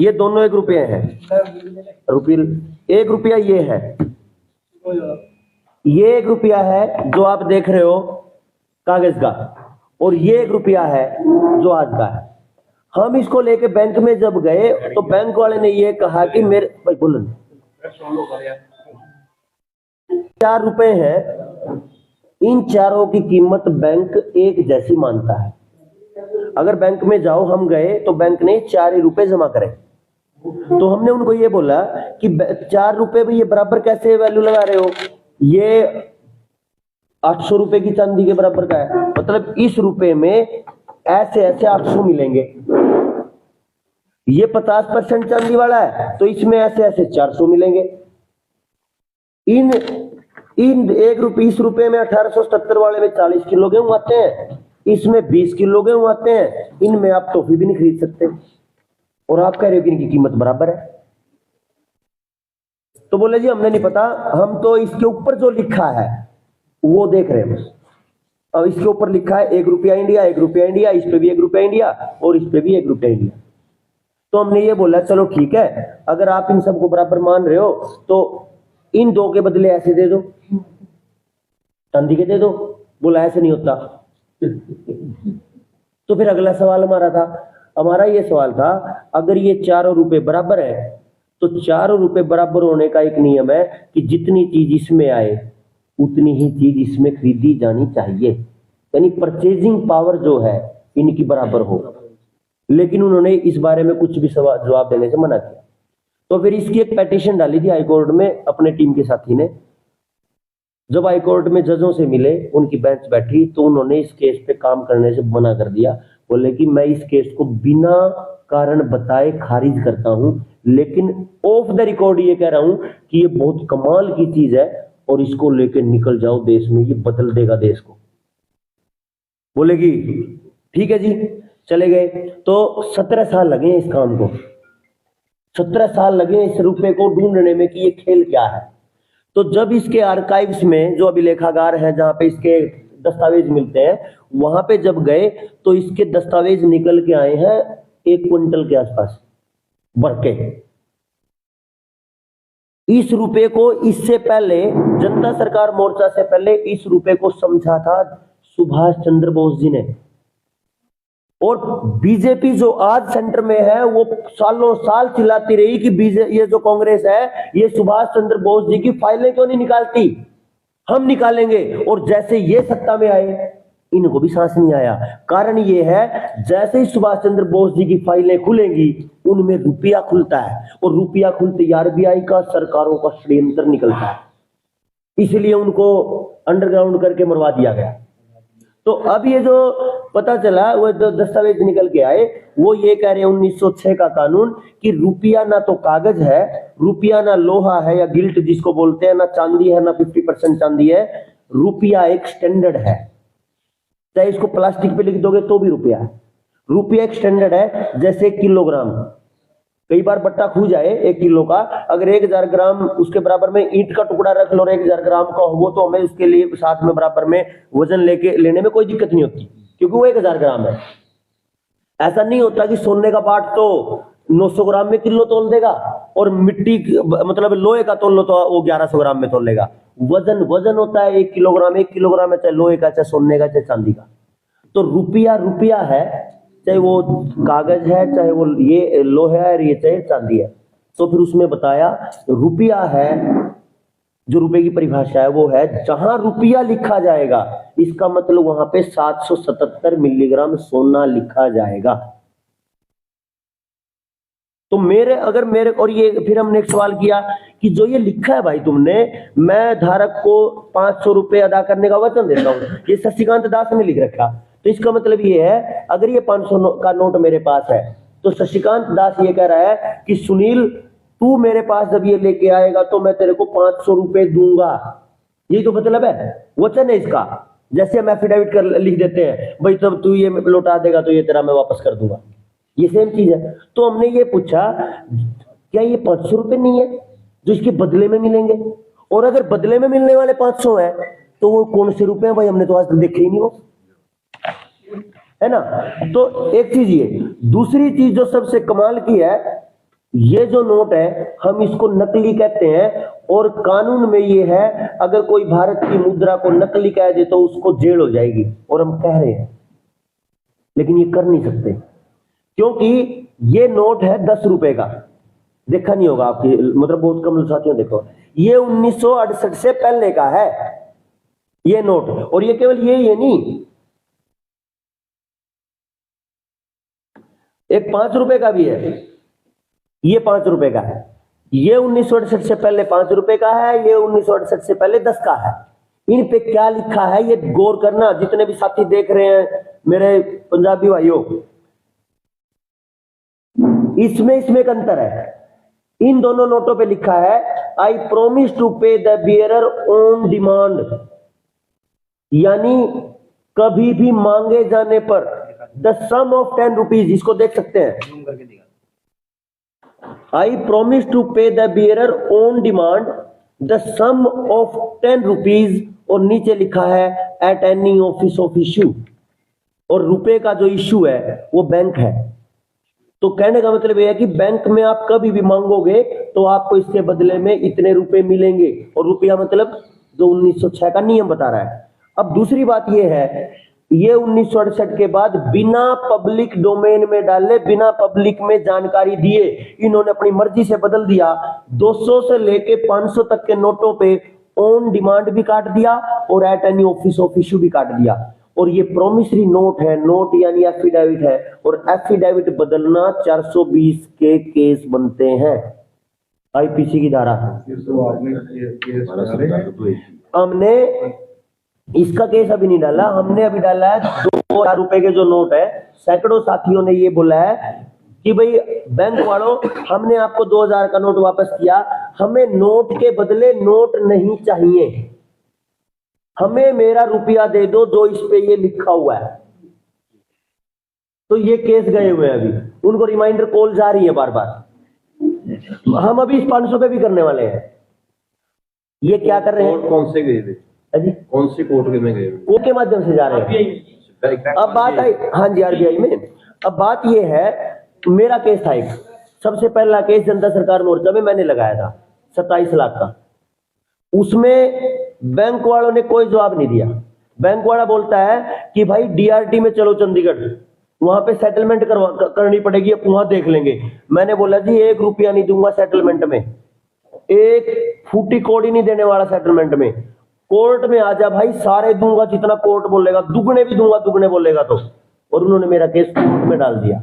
ये दोनों 1 रुपये हैं। रुपये 1 रुपया ये है, ये 1 रुपया है जो आप देख रहे हो कागज का, और ये 1 रुपया है जो आज का है। हम इसको लेके बैंक में जब गए तो बैंक वाले ने ये कहा कि मेरे भाई बोलो 4 रुपए हैं, इन चारों की कीमत बैंक एक जैसी मानता है। अगर बैंक में जाओ, हम गए तो बैंक ने 4 ही रुपए जमा करे, तो हमने उनको ये बोला कि 4 रुपए भी ये बराबर कैसे वैल्यू लगा रहे हो, ये 800 रुपए की चांदी के बराबर का है, मतलब इस रुपए में ऐसे ऐसे 800 मिलेंगे। ये 50% चांदी वाला है तो इसमें ऐसे ऐसे 400 मिलेंगे। इन 1 रुपये, इस रुपए में 1877 वाले में 40 किलो गेहूं आते हैं, इसमें 20 किलो गेहूं आते हैं। इनमें आप टॉफी भी नहीं खरीद सकते, और आप कह रहे हो कि इनकी कीमत बराबर है। तो बोले जी हमने नहीं पता, हम तो इसके ऊपर जो लिखा है वो देख रहे हैं बस। अब इसके ऊपर लिखा है 1 रुपया इंडिया, 1 रुपया इंडिया, इस पे भी 1 रुपया इंडिया और इस पे भी 1 रुपया इंडिया। तो हमने ये बोला चलो ठीक है, अगर आप इन सबको बराबर मान रहे हो तो इन 2 के बदले ऐसे दे दो, चांदी के दे दो। बोला ऐसे नहीं होता। तो फिर अगला सवाल हमारा ये सवाल था, अगर ये 4 रुपए बराबर है तो 4 रुपए बराबर होने का एक नियम है कि जितनी चीज इसमें आए उतनी ही चीज इसमें खरीदी जानी चाहिए, यानी परचेजिंग पावर जो है इनकी बराबर हो। लेकिन उन्होंने इस बारे में कुछ भी जवाब देने से मना किया। तो फिर इसकी एक पेटिशन डाली थी हाईकोर्ट में अपने टीम के साथी ने। जब हाईकोर्ट में जजों से मिले, उनकी बेंच बैठी, तो उन्होंने इस केस पे काम करने से मना कर दिया। बोले कि मैं इस केस को बिना कारण बताए खारिज करता हूं, लेकिन ऑफ द रिकॉर्ड ये कह रहा हूं कि ये बहुत कमाल की चीज है और इसको लेके निकल जाओ देश में, ये बदल देगा देश को। बोले कि ठीक है जी, चले गए। तो 17 साल लगे इस काम को, 17 साल लगे इस रुपए को ढूंढने में कि ये खेल क्या है। तो जब इसके आर्काइव्स में जो अभिलेखागार है जहां पे इसके दस्तावेज मिलते हैं, वहां पे जब गए तो इसके दस्तावेज निकल के आए हैं 1 क्विंटल के आसपास भर के। इस रुपए को इससे पहले जनता सरकार मोर्चा से पहले इस रुपए को समझा था सुभाष चंद्र बोस जी ने, और बीजेपी जो आज सेंटर में है वो सालों साल चिल्लाती रही कि ये जो कांग्रेस है ये सुभाष चंद्र बोस जी की फाइलें क्यों नहीं निकालती, हम निकालेंगे। और जैसे ये सत्ता में आए इनको भी सांस नहीं आया। कारण ये है, जैसे ही सुभाष चंद्र बोस जी की फाइलें खुलेंगी उनमें रुपया खुलता है, और रुपया खुलते आरबीआई का, सरकारों का षड्यंत्र निकलता है, इसलिए उनको अंडरग्राउंड करके मरवा दिया गया। तो अब ये जो पता चला, वो दस्तावेज निकल के आए, वो ये कह रहे हैं 1906 का कानून कि रुपया ना तो कागज है, रुपया ना लोहा है या गिल्ट जिसको बोलते हैं, ना चांदी है, ना 50% चांदी है, रुपया एक स्टैंडर्ड है। चाहे इसको प्लास्टिक पे लिख दोगे तो भी रुपया है। रुपया एक स्टैंडर्ड है, जैसे किलोग्राम। कई बार बट्टा खू जाए 1 किलो का, अगर 1000 ग्राम उसके बराबर में ईंट का टुकड़ा रख लो और 1000 ग्राम का हो, तो हमें उसके लिए साथ में बराबर में वजन लेने में कोई दिक्कत नहीं होती, क्योंकि वो 1000 ग्राम है। ऐसा नहीं होता कि सोने का बाट तो 900 ग्राम में किलो तोल देगा और मिट्टी मतलब लोहे का तोल लो तो वो 1100 ग्राम में तोल लेगा। वजन होता है 1 किलोग्राम, 1 किलोग्राम है, चाहे लोहे का, चाहे सोने का, चाहे चांदी का। तो रुपया है, चाहे वो कागज है, चाहे वो ये लोहा है, ये चाहे चांदी है। तो फिर उसमें बताया रुपया है, जो रुपए की परिभाषा है वो है जहां रुपया लिखा जाएगा, इसका मतलब वहां पे 777 मिलीग्राम सोना लिखा जाएगा। तो मेरे और ये फिर हमने एक सवाल किया कि जो ये लिखा है भाई तुमने, मैं धारक को 500 रुपए अदा करने का वचन देता हूं, ये शशिकांत दास ने लिख रखा, तो तो इसका मतलब ये है, अगर ये 500 का नोट मेरे पास है तो शशिकांत दास ये कह रहा है कि सुनील तू मेरे पास जब ये लेके आएगा तो मैं तेरे को 500 रुपए दूंगा। यही तो मतलब है, वचन है इसका। जैसे हम एफिडेविट कर लिख देते हैं भाई तब तू ये लौटा देगा तो ये तेरा मैं वापस कर दूंगा, ये सेम चीज है। तो हमने ये पूछा क्या ये 500 रुपए नहीं है जो इसके बदले में मिलेंगे, और अगर बदले में मिलने वाले 500 है तो वो कौन से रुपए हैं भाई, हमने तो आज तक देखे ही नहीं वो, है ना। तो एक चीज ये, दूसरी चीज जो सबसे कमाल की है, ये जो नोट है हम इसको नकली कहते हैं, और कानून में ये है अगर कोई भारत की मुद्रा को नकली कह दे तो उसको जेल हो जाएगी, और हम कह रहे हैं लेकिन ये कर नहीं सकते क्योंकि ये नोट है 10 रुपए का। देखा नहीं होगा आपकी, मतलब बहुत कम साथियों देखो, ये 1968 से पहले का है ये नोट, और ये केवल ये नहीं, एक 5 रुपए का भी है, ये 5 रुपए का है, ये 1968 से पहले 5 रुपए का है, ये 1968 से पहले 10 का है। इन पे क्या लिखा है ये गौर करना, जितने भी साथी देख रहे हैं मेरे पंजाबी भाइयों, इसमें एक अंतर है। इन दोनों नोटों पे लिखा है I promise to pay the bearer on demand, यानी कभी भी मांगे जाने पर द सम ऑफ 10 रुपीज, इसको देख सकते हैं, I promise to pay the bearer on demand the sum of 10 rupees, और नीचे लिखा है at any office of issue, और रुपए का जो इश्यू है वो बैंक है। तो कहने का मतलब यह है कि बैंक में आप कभी भी मांगोगे तो आपको इसके बदले में इतने रुपए मिलेंगे, और रुपया मतलब जो 1906 का नियम बता रहा है। अब दूसरी बात यह है, ये 1968 के बाद बिना पब्लिक डोमेन में डाले, बिना पब्लिक में जानकारी दिए इन्होंने अपनी मर्जी से बदल दिया। 200 से लेके 500 तक के नोटों पे ऑन डिमांड भी काट दिया और eight any office of issue भी काट दिया। और ये प्रोमिसरी नोट है, नोट यानी एफिडेविट है, और एफिडेविट बदलना 420 के केस बनते हैं आईपीसी की धारा। हमने इसका केस अभी नहीं डाला, हमने अभी डाला है 2000 रुपए के जो नोट है। सैकड़ों साथियों ने ये बोला है कि भाई बैंक वालों, हमने आपको 2000 का नोट वापस किया, हमें नोट के बदले नोट नहीं चाहिए, हमें मेरा रुपया दे दो जो इस पे ये लिखा हुआ है। तो ये केस गए हुए हैं, अभी उनको रिमाइंडर कॉल जा रही है बार बार। हम अभी इस 500 पे भी करने वाले हैं। ये क्या कर रहे हैं, कौन से गए थे जी, कौन से कोर्ट में गए? कोर्ट के माध्यम से जा रहे हैं। अब बात आई, हाँ जी, आरबीआई में। अब बात ये है, मेरा केस था एक, सबसे पहला केस जनता सरकार मोर्चा में मैंने लगाया था 27 लाख का। उसमें बैंक वालों ने कोई जवाब नहीं दिया। बैंक वाला बोलता है कि भाई डीआरटी में चलो चंडीगढ़, वहां पे सेटलमेंट करनी पड़ेगी, वहां देख लेंगे। मैंने बोला जी 1 रुपया नहीं दूंगा सेटलमेंट में, एक फूटी कौड़ी नहीं देने वाला सेटलमेंट में। कोर्ट में आ जा भाई, सारे दूंगा जितना कोर्ट बोलेगा, दुगने भी दूंगा दुगने बोलेगा तो। और उन्होंने मेरा केस कोर्ट में डाल दिया।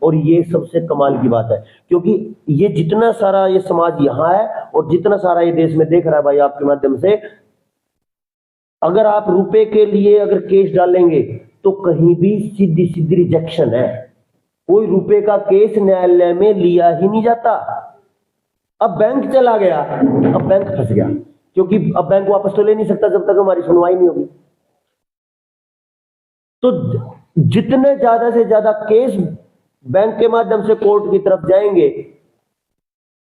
और ये सबसे कमाल की बात है, क्योंकि ये जितना सारा ये समाज यहाँ है और जितना सारा ये देश में देख रहा है भाई आपके माध्यम से, अगर आप रुपए के लिए अगर केस डालेंगे तो कहीं भी सीधी सीधी रिजेक्शन है। कोई रुपए का केस न्यायालय में लिया ही नहीं जाता। अब बैंक चला गया, अब बैंक फंस गया, क्योंकि अब बैंक वापस तो ले नहीं सकता जब तक हमारी सुनवाई नहीं होगी। तो जितने ज्यादा से ज्यादा केस बैंक के माध्यम से कोर्ट की तरफ जाएंगे,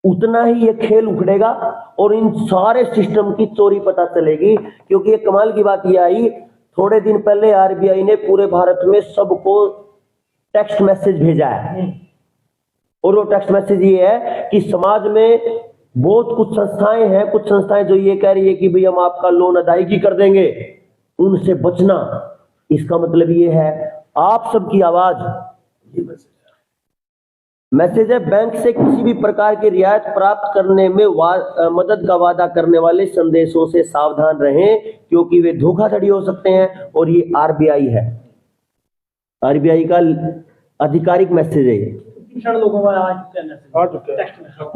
उतना ही ये खेल उखड़ेगा और इन सारे सिस्टम की चोरी पता चलेगी। क्योंकि ये कमाल की बात ये आई, थोड़े दिन पहले आरबीआई ने पूरे भारत में सबको टेक्स्ट मैसेज भेजा है, और वो टेक्स्ट मैसेज ये है कि समाज में बहुत कुछ संस्थाएं हैं, कुछ संस्थाएं जो ये कह रही है कि भाई हम आपका लोन अदायगी कर देंगे, उनसे बचना। इसका मतलब ये है आप सबकी आवाज, मैसेज है, बैंक से किसी भी प्रकार की रियायत प्राप्त करने में मदद का वादा करने वाले संदेशों से सावधान रहें, क्योंकि वे धोखाधड़ी हो सकते हैं। और ये आरबीआई है, आरबीआई का आधिकारिक मैसेज है ये। लोगों का आ चुका है।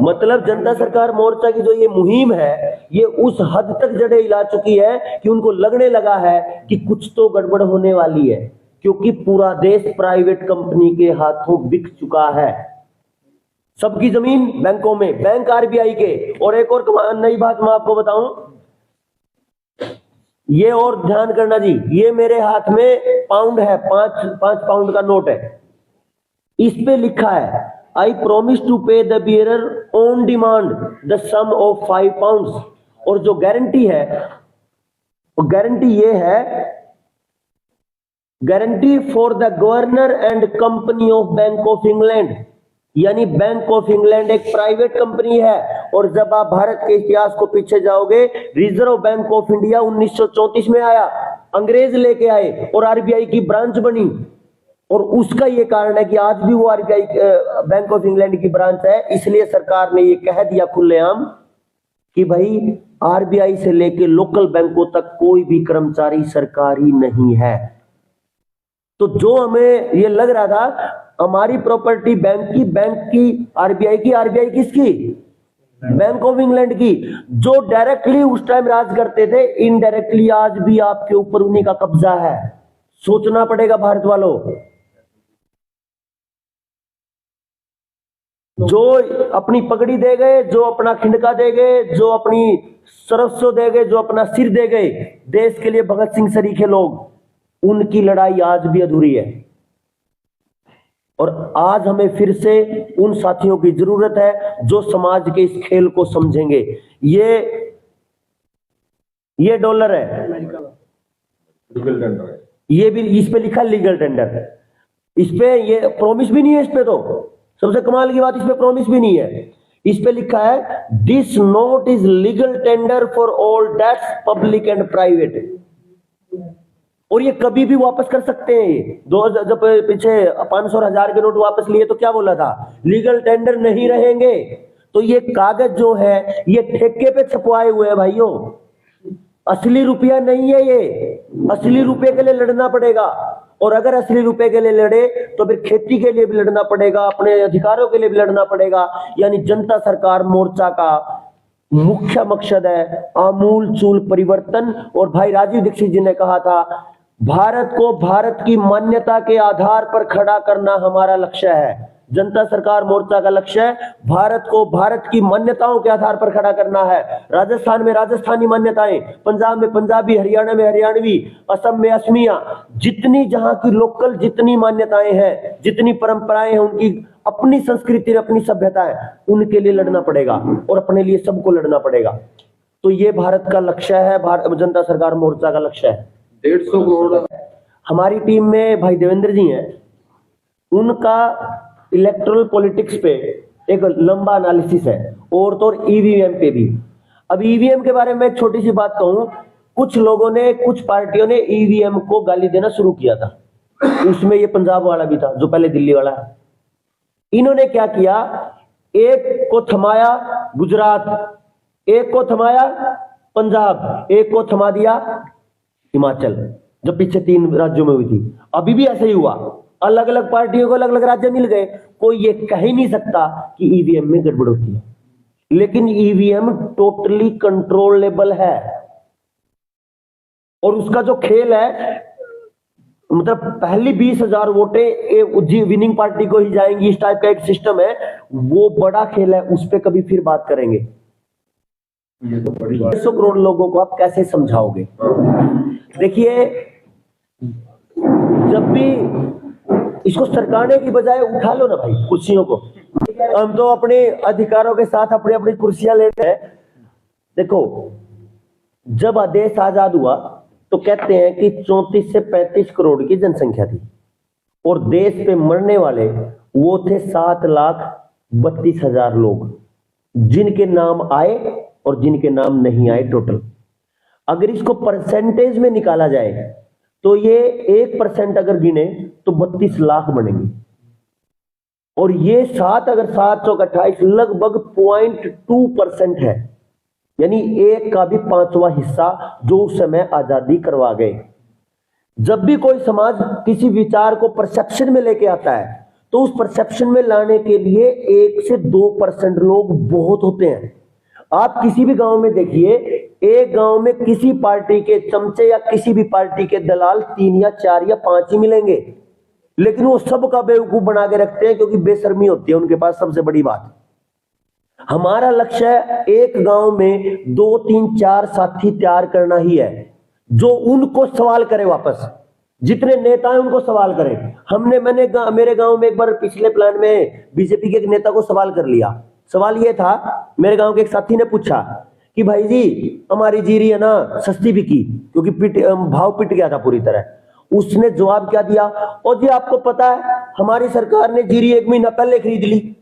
मतलब जनता सरकार मोर्चा की जो ये मुहिम है, ये उस हद तक जड़ें हिला चुकी है कि उनको लगने लगा है कि कुछ तो गड़बड़ होने वाली है। क्योंकि पूरा देश प्राइवेट कंपनी के हाथों बिक चुका है। सबकी जमीन बैंकों में, बैंक आरबीआई के। और एक और नई बात मैं आपको बताऊं, ये और ध्यान करना जी, ये मेरे हाथ में पाउंड है, 5 पाउंड का नोट है। इस पे लिखा है I promise to pay the bearer on demand the sum of 5 pound. और जो गारंटी है, वो गारंटी ये है, guarantee for the governor and company of bank of England. यानी बैंक ऑफ इंग्लैंड एक प्राइवेट कंपनी है। और जब आप भारत के इतिहास को पीछे जाओगे, रिजर्व बैंक ऑफ इंडिया 1934 में आया, अंग्रेज लेके आए और आरबीआई की ब्रांच बनी। और उसका ये कारण है कि आज भी वो आरबीआई बैंक ऑफ इंग्लैंड की ब्रांच है। इसलिए सरकार ने ये कह दिया खुलेआम कि भाई आरबीआई से लेके लोकल बैंकों तक कोई भी कर्मचारी सरकारी नहीं है। तो जो हमें ये लग रहा था हमारी प्रॉपर्टी बैंक की आरबीआई किसकी? बैंक ऑफ इंग्लैंड की। जो डायरेक्टली उस टाइम राज करते थे, इनडायरेक्टली आज भी आपके ऊपर उन्हीं का कब्जा है। सोचना पड़ेगा भारत वालों। जो अपनी पगड़ी दे गए, जो अपना खिंडका दे गए, जो अपनी सरसों दे गए, जो अपना सिर दे गए देश के लिए, भगत सिंह सरीखे लोग, उनकी लड़ाई आज भी अधूरी है। और आज हमें फिर से उन साथियों की जरूरत है जो समाज के इस खेल को समझेंगे। ये डॉलर है, लीगल टेंडर है, ये भी इस पे लिखा लीगल टेंडर। इस पे ये प्रॉमिस भी नहीं है। इस पे तो सबसे कमाल की बात, इस पे प्रॉमिस भी नहीं है। इस पे लिखा है this note is legal tender for all debts public and private. और ये कभी भी वापस कर सकते हैं। जब पीछे 500 और 1000 के नोट वापस लिए तो क्या बोला था? लीगल टेंडर नहीं रहेंगे। तो ये कागज जो है ये ठेके पे छपवाए हुए हैं भाइयों, असली रुपया नहीं है ये। असली रुपये के लिए लड़ना पड़ेगा। और अगर असली रुपये के लिए लड़े तो फिर खेती के लिए भी लड़ना पड़ेगा, अपने अधिकारों के लिए भी लड़ना पड़ेगा। यानी जनता सरकार मोर्चा का मुख्य मकसद है आमूल चूल परिवर्तन। और भाई राजीव दीक्षित जी ने कहा था, भारत को भारत की मान्यता के आधार पर खड़ा करना हमारा लक्ष्य है। जनता सरकार मोर्चा का लक्ष्य है भारत को भारत की मान्यताओं के आधार पर खड़ा करना है। राजस्थान में राजस्थानी मान्यताएं, पंजाब में पंजाबी, हरियाणा में हरियाणवी, असम में असमिया, जितनी जहां की लोकल जितनी मान्यताएं हैं, जितनी परंपराएं हैं, उनकी अपनी संस्कृति, अपनी सभ्यता है, उनके लिए लड़ना पड़ेगा और अपने लिए सबको लड़ना पड़ेगा। तो ये भारत का लक्ष्य है, जनता सरकार मोर्चा का लक्ष्य है। 150 करोड़ हमारी टीम में भाई देवेंद्र जी हैं, उनका इलेक्ट्रल पॉलिटिक्स पे एक लंबा एनालिसिस है, और तो और ईवीएम पे भी। अब ईवीएम के बारे में एक छोटी सी बात कहूं, कुछ लोगों ने, कुछ पार्टियों ने ईवीएम को गाली देना शुरू किया था। उसमें ये पंजाब वाला भी था जो पहले दिल्ली वाला है। इन्होंने क्या किया, एक को थमाया गुजरात, एक को थमाया पंजाब, एक को थमा दिया हिमाचल, जो पीछे 3 राज्यों में हुई थी। अभी भी ऐसे ही हुआ, अलग अलग पार्टियों को अलग अलग राज्य मिल गए। कोई ये कह ही नहीं सकता कि ईवीएम में गड़बड़ होती है, लेकिन ईवीएम टोटली कंट्रोलेबल है। और उसका जो खेल है, मतलब पहली 20,000 वोटें विनिंग पार्टी को ही जाएंगी, इस टाइप का एक सिस्टम है। वो बड़ा खेल है, उस पर कभी फिर बात करेंगे। ये तो बड़ी बात। 150 करोड़ लोगों को आप कैसे समझाओगे? देखिए, जब भी इसको सरकाने की बजाय उठा लो ना भाई कुर्सियों को। हम तो अपने अधिकारों के साथ अपनी अपनी कुर्सियां लेते हैं। देखो, जब देश आजाद हुआ तो कहते हैं कि 34 से 35 करोड़ की जनसंख्या थी, और देश पे मरने वाले वो थे 7,32,000 लोग, जिनके नाम आए और जिनके नाम नहीं आए टोटल। अगर इसको परसेंटेज में निकाला जाए तो ये 1% अगर गिने तो 32 लाख बनेंगे। और ये 7 अगर 7 चौक 28 लगभग 0.2% है, यानी 1 का भी 5वां हिस्सा जो उस समय आजादी करवा गए। जब भी कोई समाज किसी विचार को परसेप्शन में लेके आता है तो उस परसेप्शन में लाने के लिए 1 से 2% लोग बहुत होते हैं। आप किसी भी गांव में देखिए, एक गांव में किसी पार्टी के चमचे या किसी भी पार्टी के दलाल 3 या 4 या 5 ही मिलेंगे, लेकिन वो सबका बेवकूफ बना के रखते हैं क्योंकि बेशर्मी होती है उनके पास। सबसे बड़ी बात, हमारा लक्ष्य है एक गांव में 2 3 4 साथी तैयार करना ही है, जो उनको सवाल करे, वापस जितने नेता हैं उनको सवाल करें। मेरे गांव में एक बार पिछले प्लान में बीजेपी के एक नेता को सवाल कर लिया। सवाल ये था, मेरे गांव के एक साथी ने पूछा कि भाई जी हमारी जीरी है ना सस्ती बिकी, क्योंकि भाव पिट गया था पूरी तरह। उसने जवाब क्या दिया, और जी आपको पता है हमारी सरकार ने जीरी 1 महीना पहले खरीद ली।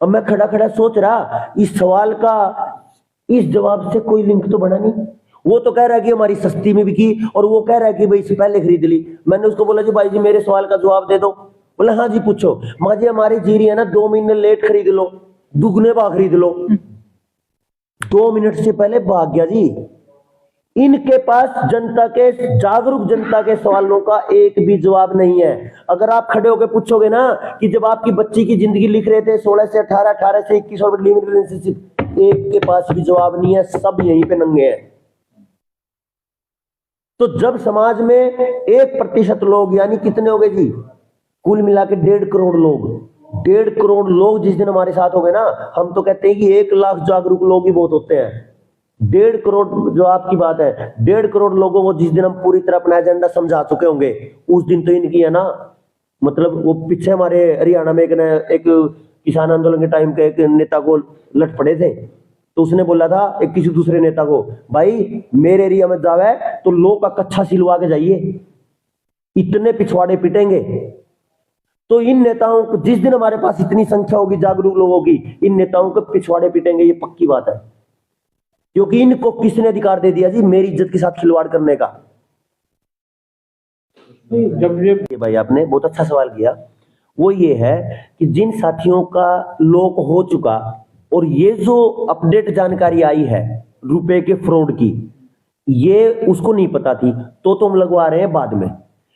अब मैं खड़ा खड़ा सोच रहा, इस सवाल का इस जवाब से कोई लिंक तो बना नहीं। वो तो कह रहा है कि हमारी सस्ती में बिकी, और वो कह रहा है कि भाई इससे पहले खरीद ली। मैंने उसको बोला जी भाई जी मेरे सवाल का जवाब दे दो। बोला हाँ जी पूछो। माँ जी हमारी जीरी है ना 2 महीने लेट खरीद लो, दुगने भाव खरीद लो। 2 मिनट से पहले भाग गया जी। इनके पास जनता के, जागरूक जनता के सवालों का एक भी जवाब नहीं है। अगर आप खड़े होकर पूछोगे ना कि जब आपकी बच्ची की जिंदगी लिख रहे थे 16 से 18, 18 से 21 और लिविंग रिलेशनशिप, एक के पास भी जवाब नहीं है, सब यहीं पे नंगे हैं। तो जब समाज में 1% लोग, यानी कितने हो गए जी, कुल मिला के 1.5 करोड़ लोग, 1.5 करोड़ लोग जिस दिन हमारे साथ हो गए ना, हम तो कहते हैं कि 1 लाख जागरूक लोग ही बहुत होते हैं। 1.5 करोड़ जो आपकी बात है, 1.5 करोड़ लोगों को जिस दिन हम पूरी तरह अपना एजेंडा समझा चुके होंगे, उस दिन तो इनकी है ना, मतलब वो पीछे हमारे हरियाणा में एक किसान आंदोलन के टाइम के एक नेता को लट पड़े थे, तो उसने बोला था एक किसी दूसरे नेता को, भाई मेरे एरिया में जावे तो लोग का कच्चा सिलवा के जाइए, इतने पिछवाड़े पिटेंगे। तो इन नेताओं को जिस दिन हमारे पास इतनी संख्या होगी जागरूक लोगों की, इन नेताओं को पिछवाड़े पिटेंगे, ये पक्की बात है। क्योंकि इनको किसने अधिकार दे दिया जी मेरी इज्जत के साथ खिलवाड़ करने का? जब ये भाई आपने बहुत अच्छा सवाल किया, वो ये है कि जिन साथियों का लोक हो चुका, और ये जो अपडेट जानकारी आई है रुपए के फ्रॉड की, ये उसको नहीं पता थी, तो हम लगवा रहे हैं बाद में।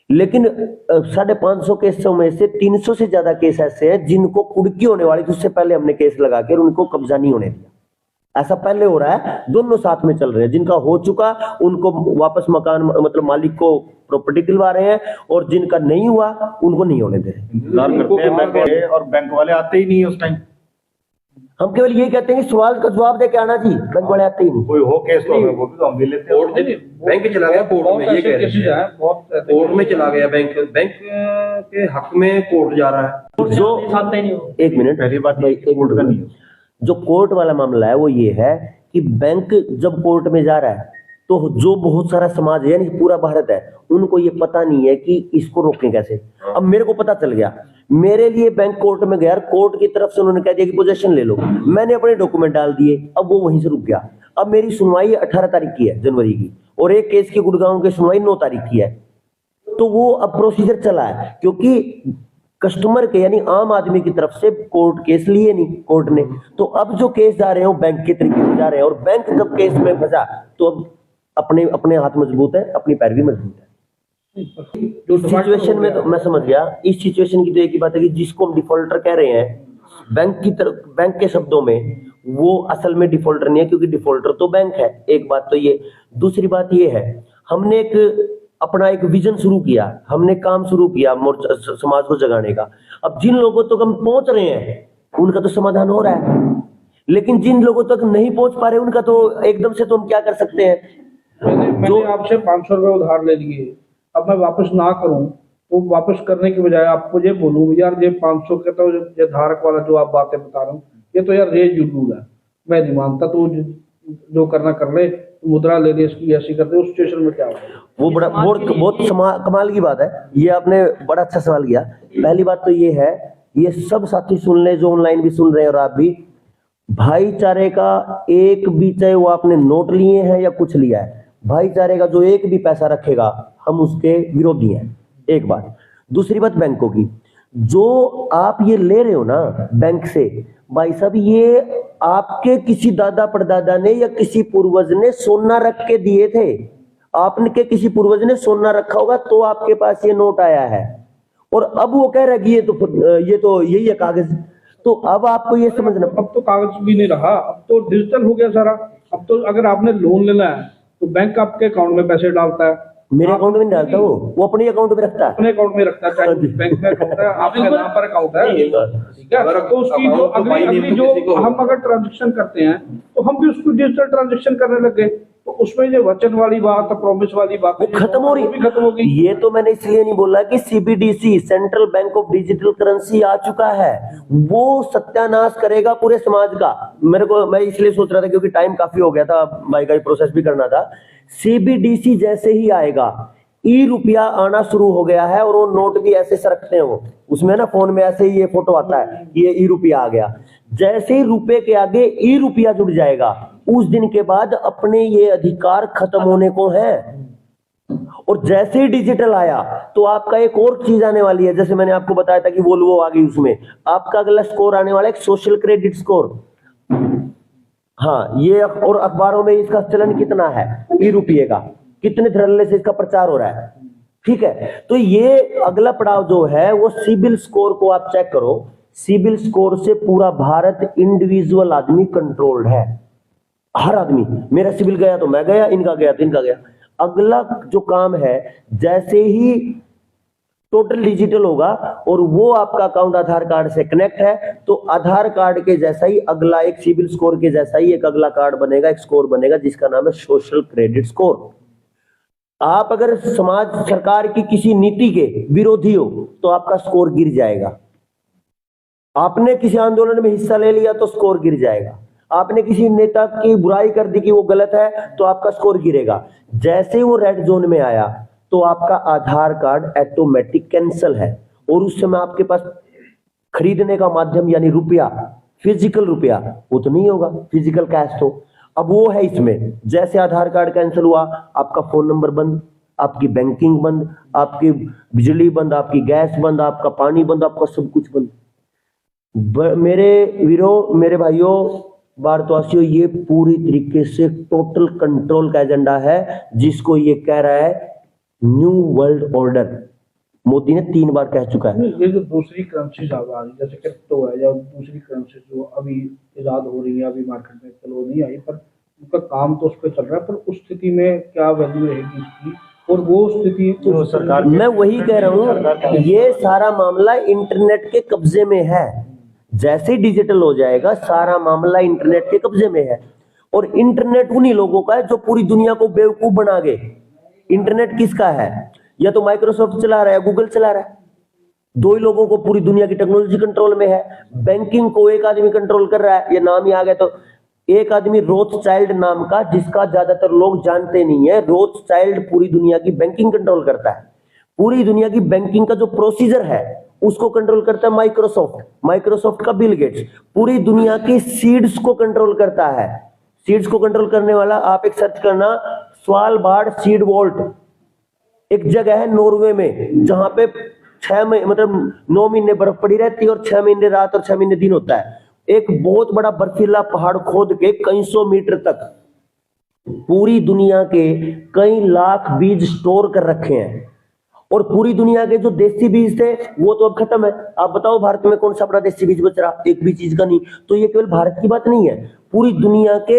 लेकिन 550 केसों में से 300 से ज्यादा केस ऐसे हैं जिनको कुड़की होने वाली, उससे पहले हमने केस लगा के उनको कब्जा नहीं होने दिया। ऐसा पहले हो रहा है, दोनों साथ में चल रहे हैं। जिनका हो चुका उनको वापस मकान, मतलब मालिक को प्रॉपर्टी दिलवा रहे हैं, और जिनका नहीं हुआ उनको नहीं होने दे रहे। इंतजार करते हैं बैंक वाले, और बैंक वाले आते ही नहीं है उस टाइम। हम केवल यही कहते हैं कि सवाल का जवाब दे के आना जी, बैंक वाले आते ही नहीं। कोई हो केस तो वो भी तो हम भी लेते हैं। बैंक चला गया कोर्ट में, ये कह रहे हैं कोर्ट में चला गया, बैंक के हक में कोर्ट जा रहा है। जो एक मिनट, पहली बात भाई कोर्ट का नहीं है। जो कोर्ट वाला मामला है वो ये है कि बैंक जब कोर्ट में जा रहा है, तो जो बहुत सारा समाज है, यानी पूरा भारत है, उनको ये पता नहीं है कि इसको रोकें कैसे। अब मेरे को पता चल गया, मेरे लिए बैंक कोर्ट में गया, कोर्ट की तरफ से उन्होंने कह दिया कि पोजीशन ले लो, मैंने अपने डॉक्यूमेंट डाल दिए, अब वो वहीं से रुक गया। अब मेरी सुनवाई 18 तारीख की है, जनवरी की, और एक केस की गुड़गांव की सुनवाई 9 तारीख की है। तो वो अब प्रोसीजर चला है, क्योंकि कस्टमर के यानी आम आदमी की तरफ से कोर्ट केस लिए नहीं कोर्ट ने, तो अब जो केस जा रहे हैं वो बैंक के तरीके से जा रहे हैं, और बैंक जब केस में फंसा तो अब अपने हाथ मजबूत है, अपनी पैर भी मजबूत है। इस सिचुएशन में तो मैं समझ गया, इस सिचुएशन की तो एक ही बात है कि जिसको हम डिफॉल्टर कह रहे हैं, बैंक की तरफ, बैंक के शब्दों में, वो असल में डिफॉल्टर नहीं है, क्योंकि डिफॉल्टर तो बैंक है। एक बात तो ये। दूसरी बात ये है, हमने अपना एक विजन शुरू किया, हमने काम शुरू किया समाज को जगाने का। अब जिन लोगों तक हम पहुंच रहे हैं उनका तो समाधान हो रहा है, लेकिन जिन लोगों तक नहीं पहुंच पा रहे उनका तो एकदम से तो हम क्या कर सकते हैं। मैंने आपसे 500 रुपए उधार ले लिए, अब मैं वापस ना करूं तो वापस करने की बजाय आपको ये बोलूं यार ये 500 का तो ये धारक वाला जो आप बातें बता रहा हूँ, ये तो यार रेज जुलूल है, मैं नहीं मानता, तो जो करना कर ले, मुद्रा ले ले, इसकी ऐसी करते, उस सिचुएशन में क्या होगा? वो बहुत कमाल की बात है, ये आपने बड़ा अच्छा सवाल किया। पहली बात तो ये है, ये सब साथी सुन ले जो ऑनलाइन भी सुन रहे हैं, और आप भी, भाईचारे का एक भी, चाहे वो आपने नोट लिए हैं या कुछ लिया है, भाईचारे का जो एक भी पैसा रखेगा हम उसके विरोधी हैं, एक बात। दूसरी बात बैंकों की, जो आप ये ले रहे हो ना बैंक से, भाई साहब ये आपके किसी दादा परदादा ने या किसी पूर्वज ने सोना रख के दिए थे, आपने के किसी पूर्वज ने सोना रखा होगा तो आपके पास ये नोट आया है, और अब वो कह रहा है कि ये तो यही है कागज। तो अब आपको ये समझना, अब तो कागज भी नहीं रहा, अब तो डिजिटल हो गया सारा। अब तो अगर आपने लोन लेना है तो बैंक आपके अकाउंट में पैसे डालता है, मेरे अकाउंट में नहीं डालता, वो अपने अकाउंट में रखता है। अपने अकाउंट में रखता है, चाहे बैंक में अकाउंट है, आपके नाम पर अकाउंट है, ठीक है। तो उसकी जो अगली जो हम अगर ट्रांजेक्शन करते हैं तो हम भी उसको डिजिटल ट्रांजेक्शन करने लग गए, तो उसमें जो वचन वाली बात, प्रॉमिस वाली बात वो खत्म हो रही, खत्म हो गई। ये तो मैंने इसलिए नहीं बोला कि CBDC, central bank of digital currency आ चुका है, वो सत्यानाश करेगा पूरे समाज का। मैं इसलिए सोच रहा था क्योंकि टाइम काफी हो गया था, भाई का प्रोसेस भी करना था। सीबीडीसी जैसे ही आएगा, ई रुपया आना शुरू हो गया है, और वो नोट भी ऐसे सरकते हैं, वो उसमें ना फोन में ऐसे ही ये फोटो आता है, ये ई रुपया आ गया। जैसे ही रुपए के आगे ई रुपया जुड़ जाएगा, उस दिन के बाद अपने ये अधिकार खत्म होने को है। और जैसे ही डिजिटल आया तो आपका एक और चीज आने वाली है, जैसे मैंने आपको बताया था कि वोल्वो आ गई, उसमें आपका अगला स्कोर आने वाला है, एक सोशल क्रेडिट स्कोर। हाँ, ये और अखबारों में इसका चलन कितना है, ई रुपये का कितने धड़ल्ले से इसका प्रचार हो रहा है, ठीक है। तो ये अगला पड़ाव जो है वो सिबिल स्कोर को आप चेक करो। सिबिल स्कोर से पूरा भारत इंडिविजुअल आदमी कंट्रोल्ड है, हर आदमी, मेरा सिबिल गया तो मैं गया, इनका गया तो इनका गया। अगला जो काम है, जैसे ही टोटल डिजिटल होगा और वो आपका अकाउंट आधार कार्ड से कनेक्ट है, तो आधार कार्ड के जैसा ही अगला एक सिबिल स्कोर के जैसा ही एक अगला कार्ड बनेगा, एक स्कोर बनेगा, जिसका नाम है सोशल क्रेडिट स्कोर। आप अगर समाज सरकार की किसी नीति के विरोधी हो तो आपका स्कोर गिर जाएगा। आपने किसी आंदोलन में हिस्सा ले लिया तो स्कोर गिर जाएगा। आपने किसी नेता की बुराई कर दी कि वो गलत है तो आपका स्कोर गिरेगा। जैसे ही वो रेड जोन में आया तो आपका आधार कार्ड ऑटोमेटिक कैंसिल है, और उस समय आपके पास खरीदने का माध्यम यानी रुपया, फिजिकल रुपया वो तो नहीं होगा, फिजिकल कैश तो। अब वो है इसमें, जैसे आधार कार्ड कैंसिल हुआ, आपका फोन नंबर बंद, आपकी बैंकिंग बंद, आपकी बिजली बंद, आपकी गैस बंद, आपका पानी बंद, आपका सब कुछ बंद। मेरे वीरों, मेरे भाइयों, भारतवासियों, ये पूरी तरीके से टोटल कंट्रोल का एजेंडा है, जिसको ये कह रहा है न्यू वर्ल्ड ऑर्डर। मोदी ने 3 बार कह चुका है। ये जो दूसरी करेंसीज आ रही, जैसे क्रिप्टो है या दूसरी करेंसी जो अभी इजाद हो रही है, अभी मार्केट में चलो नहीं आई, पर उनका काम तो उस पर चल रहा है, पर उस स्थिति में क्या वैल्यू रहेगी इसकी, और वो स्थिति जो सरकार, मैं वही कह रहा हूँ, ये सारा मामला इंटरनेट के कब्जे में है। जैसे ही डिजिटल हो जाएगा, सारा मामला इंटरनेट के कब्जे में है, और इंटरनेट उन्हीं लोगों का है जो पूरी दुनिया को बेवकूफ बना गए। इंटरनेट किसका है? या तो माइक्रोसॉफ्ट चला रहा है, गूगल चला रहा है, 2 ही लोगों को पूरी दुनिया की टेक्नोलॉजी कंट्रोल में है। बैंकिंग को एक आदमी कंट्रोल कर रहा है, ये नाम ही आ गया, तो एक आदमी रोथस्चाइल्ड नाम का, जिसका ज्यादातर लोग जानते नहीं है। रोथस्चाइल्ड पूरी दुनिया की बैंकिंग कंट्रोल करता है। पूरी दुनिया की बैंकिंग का जो प्रोसीजर है उसको कंट्रोल करता है माइक्रोसॉफ्ट। माइक्रोसॉफ्ट का बिल गेट्स पूरी दुनिया की सीड्स को कंट्रोल करता है। सीड्स को कंट्रोल करने वाला, आप एक सर्च करना, स्वालबार्ड सीड वॉल्ट, एक जगह है नॉर्वे में, जहां पे 9 महीने बर्फ पड़ी रहती है और 6 महीने रात और 6 महीने दिन होता है। एक बहुत बड़ा बर्फीला पहाड़ खोद के कई 100 मीटर तक पूरी दुनिया के कई लाख बीज स्टोर कर रखे हैं, और पूरी दुनिया के जो देसी बीज थे वो तो अब खत्म है। आप बताओ भारत में कौन सा बड़ा देसी बीज बच रहा? एक भी चीज का नहीं। तो ये केवल भारत की बात नहीं है, पूरी दुनिया के,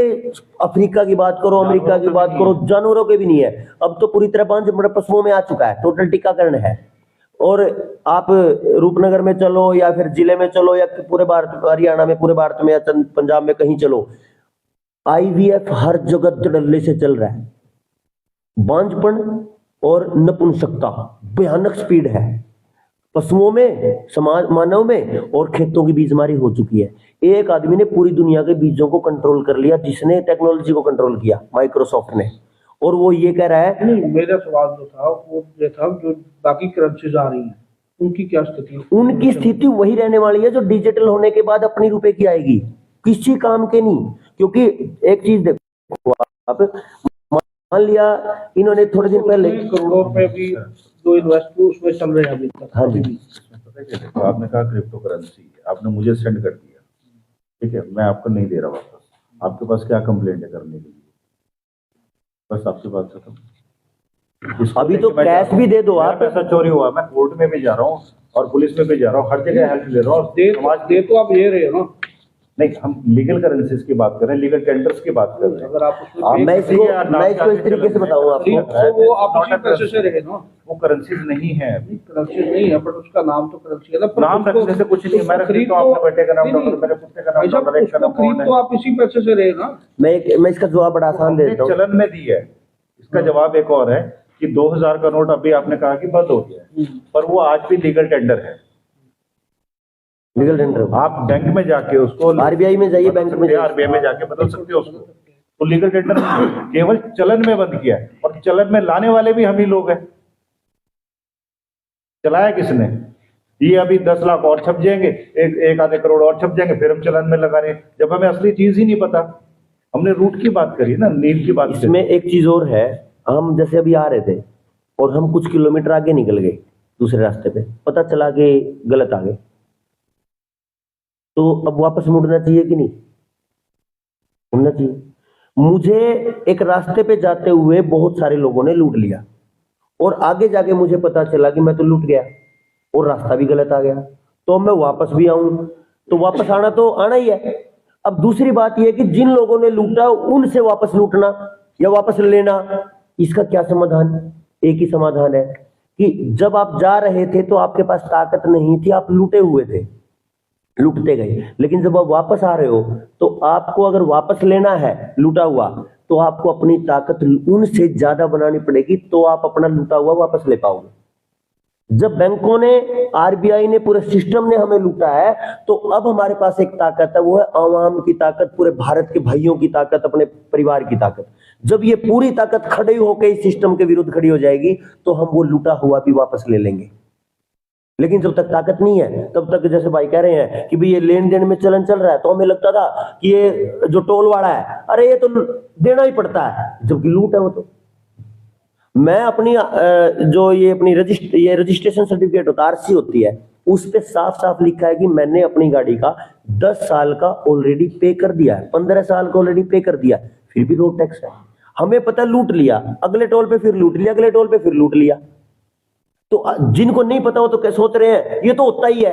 अफ्रीका की बात करो, अमेरिका की बात करो, जानवरों के भी नहीं है। अब तो पूरी तरह बांझ पशुओं में आ चुका है, टोटल टीकाकरण है। और आप रूपनगर में चलो या फिर जिले में चलो या पूरे भारत, हरियाणा में, पूरे भारत में या पंजाब में कहीं चलो, IVF हर जगह धड़ल्ले से चल रहा है। बांझपन और नपुंसकता भयानक स्पीड है पशुओं में, समाज, मानव में, और खेतों की बीजमारी हो चुकी है। एक आदमी ने पूरी दुनिया के बीजों को कंट्रोल कर लिया, जिसने टेक्नोलॉजी को कंट्रोल किया, माइक्रोसॉफ्ट ने। और वो ये कह रहा है, नहीं, मेरा सवाल जो था वो ये था, जो बाकी करेंसीज आ रही हैं उनकी क्या स्थिति? उनकी स्थिति वही रहने वाली है जो डिजिटल होने के बाद अपनी रुपए की आएगी, किसी काम के नहीं। क्योंकि एक चीज देखो आप, मान लिया इन्होंने थोड़े दिन पहले करोड़ों रुपए भी जो इन्वेस्ट उसमें चल रहे हैं अभी तक। हाँ जी, देखो आपने कहा क्रिप्टो करेंसी, आपने मुझे सेंड कर दिया, ठीक है, मैं आपको नहीं दे रहा वापस, आपके पास क्या कंप्लेंट है करने के लिए? बस आपकी बात खत्म। अभी तो कैश भी दे दो आप। पैसा चोरी हुआ, मैं कोर्ट में भी जा रहा हूँ और पुलिस में भी जा रहा हूँ, हर जगह हेल्प ले रहा हूँ। दे तो आप ये रहे हो ना, नहीं, हम लीगल करेंसीज की बात कर रहे हैं, लीगल टेंडर्स की बात कर रहे हैं। अगर आप उसमें मैं इसको इस तरीके से बताऊं आपको, तो वो आप उसी पैसे से रहे ना, वो करेंसीज नहीं है, करेंसी नहीं है, बट उसका नाम तो करेंसी है ना। पर नाम उसको- रखने से कुछ नहीं। मैं खरीद खरीदता हूँ तो- अपने बेटे का नाम नहीं, डॉक्टर, मेरे पुत्र का भाई नाम साहब, डॉक्टर, एक का उसको नाम खरीद कौन तो है। आप इसी पैसे से रहे ना। मैं इसका जवाब बड़ा आसान दे देता हूँ। चलन में दी है, इसका जवाब एक और है कि 2000 का नोट अभी आपने कहा कि बंद हो गया है, पर वो आज भी लीगल टेंडर है। लीगल टेंडर आप बैंक में जाके उसको आरबीआई में जाइए, बैंक में जाइए। आरबीआई में जाके बदल सकते हो उसको। तो लीगल टेंडर केवल चलन में बंद किया है, और चलन में लाने वाले भी हम ही लोग हैं। चलाया किसने? ये अभी 10 लाख और छप जाएंगे, एक आधे करोड़ और छप जाएंगे, फिर हम चलन में लगा रहे हैं, जब हमें असली चीज ही नहीं पता। हमने रूट की बात करी ना, नींव की बात करी। इसमें एक चीज और है, हम जैसे अभी आ रहे थे और हम कुछ किलोमीटर आगे निकल गए दूसरे रास्ते पे, पता चला कि गलत आ गए, तो अब वापस मुड़ना चाहिए कि नहीं? मुड़ना चाहिए। मुझे एक रास्ते पे जाते हुए बहुत सारे लोगों ने लूट लिया, और आगे जाके मुझे पता चला कि मैं तो लूट गया और रास्ता भी गलत आ गया, तो मैं वापस भी आऊं तो वापस आना तो आना ही है। अब दूसरी बात यह कि जिन लोगों ने लूटा उनसे वापस लूटना या वापस लेना, इसका क्या समाधान? एक ही समाधान है कि जब आप जा रहे थे तो आपके पास ताकत नहीं थी, आप लूटे हुए थे, लूटते गए। लेकिन जब आप वापस आ रहे हो तो आपको अगर वापस लेना है लूटा हुआ, तो आपको अपनी ताकत उनसे ज्यादा बनानी पड़ेगी, तो आप अपना लूटा हुआ वापस ले पाओगे। जब बैंकों ने, आरबीआई ने, पूरे सिस्टम ने हमें लूटा है, तो अब हमारे पास एक ताकत है, वो है आवाम की ताकत, पूरे भारत के भाइयों की ताकत, अपने परिवार की ताकत। जब ये पूरी ताकत खड़ी होकर इस सिस्टम के विरुद्ध खड़ी हो जाएगी, तो हम वो लूटा हुआ भी वापस ले लेंगे। लेकिन जब तक ताकत नहीं है, तब तक जैसे भाई कह रहे हैं कि भाई ये लेन देन में चलन चल रहा है, तो हमें लगता था कि ये जो टोल वाला है, अरे ये तो देना ही पड़ता है, जबकि लूट है वो। तो मैं अपनी जो ये अपनी रजिस्ट्रेशन सर्टिफिकेट होता है, आरसी होती है, उस पे साफ साफ लिखा है कि मैंने अपनी गाड़ी का 10 साल का ऑलरेडी पे कर दिया है, 15 साल का ऑलरेडी पे कर दिया, फिर भी रोड टैक्स है। हमें पता लूट लिया, अगले टोल पे फिर लूट लिया, अगले टोल पे फिर लूट लिया। तो जिनको नहीं पता हो तो क्या सोच रहे हैं ये तो होता ही है,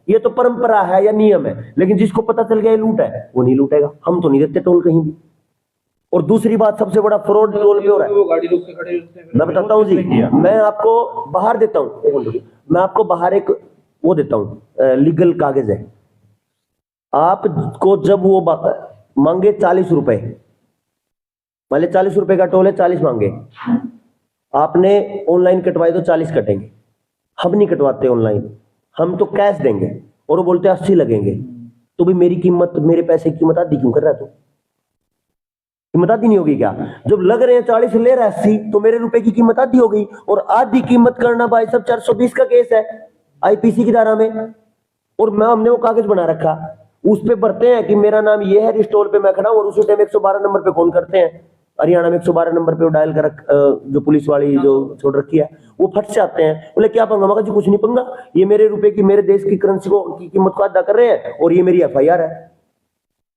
ये तो परंपरा है या नियम है। लेकिन जिसको पता चल गया ये लूट है, वो नहीं लूटेगा। हम तो नहीं देते टोल कहीं भी। और दूसरी बात, सबसे बड़ा फ्रॉड टोल पे हो रहा है। वो गाड़ी रोक के खड़े होते हैं। मैं बताता हूँ जी, मैं आपको बाहर देता हूँ, एक मिनट, मैं आपको बाहर एक वो देता हूँ, लीगल कागज है। आपको जब वो मांगे 40 रुपए, मान लिया 40 रुपए का टोल है, 40 मांगे, आपने ऑनलाइन कटवाए तो 40 कटेंगे। हम नहीं कटवाते ऑनलाइन, हम तो कैश देंगे, और वो बोलते हैं 80 लगेंगे। तो भी मेरी कीमत, मेरे पैसे की कीमत आधी क्यों कर रहा है? तू कीमत आधी नहीं होगी क्या? जब लग रहे हैं 40 ले रहा है 80, तो मेरे रुपए की कीमत आधी हो गई। और आधी कीमत करना भाई सब 420 का केस है आईपीसी की धारा में। और हमने वो कागज बना रखा, उस पे भरते हैं कि मेरा नाम ये है, इस टोल पे मैं खड़ा हूं, और उसी टाइम 112 नंबर पे फोन करते हैं। हरियाणा में 112 नंबर पे डायल कर जो पुलिस वाली जो छोड़ रखी है, वो फट से आते हैं, बोले क्या पंगा? मगर जी कुछ नहीं पंगा, ये मेरे रुपए की, मेरे देश की करेंसी को की कीमत को अदा कर रहे हैं, और ये मेरी एफआईआर है।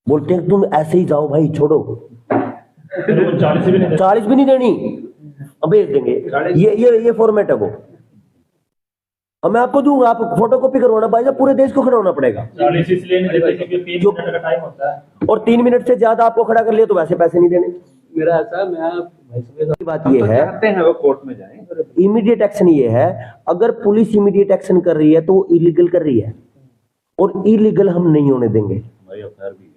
बोलते हैं तुम ऐसे ही जाओ भाई, छोड़ो, 40 भी नहीं देनी, अब भेज देंगे। ये फॉर्मेट है वो। अब मैं आपको दूंगा, आप फोटो कॉपी करवाना भाई साहब, पूरे देश को खड़ा होना पड़ेगा। 40 इसलिए नहीं देते क्योंकि 3 मिनट का टाइम होता है, और 3 मिनट से ज्यादा आपको खड़ा कर लिया तो वैसे पैसे नहीं देने। मेरा ऐसा है, मैं भाई साहब बात ये है, चाहते हैं वो कोर्ट में जाएं। इमीडिएट एक्शन ये है, अगर पुलिस इमीडिएट एक्शन कर रही है तो वो इलीगल कर रही है, और इलीगल हम नहीं होने देंगे। भाई अफेयर भी है।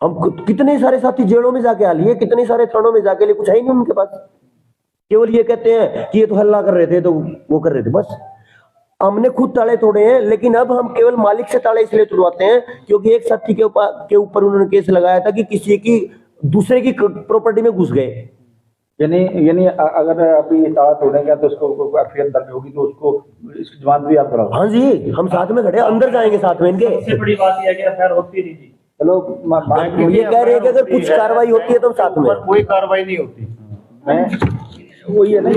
हम कितने सारे साथी जेलों में जाके आ लिए, कितने सारे थानों में जाके लिए, कुछ है ही नहीं उनके पास। केवल ये कहते हैं कि ये तो हल्ला कर रहे थे, तो वो कर रहे थे, बस। हमने खुद ताले तोड़े हैं, लेकिन अब हम केवल मालिक से ताले इसलिए तुड़वाते हैं क्योंकि एक साथी के ऊपर उन्होंने केस लगाया था कि किसी की दूसरे की प्रॉपर्टी में घुस गए। यानी अगर अभी ताला तोड़ेंगे तो उसको एफआईआर दर्ज होगी, तो उसको इसकी जमानत भी आप कराओ। हाँ जी, हम साथ में खड़े, अंदर जाएंगे साथ में इनके। सबसे बड़ी बात यह है कि अफेयर होती नहीं थी। चलो ये कह रहे हैं कि अगर कुछ कार्रवाई होती है तो हम साथ में। पर कोई कार्रवाई नहीं होती। वही है ना,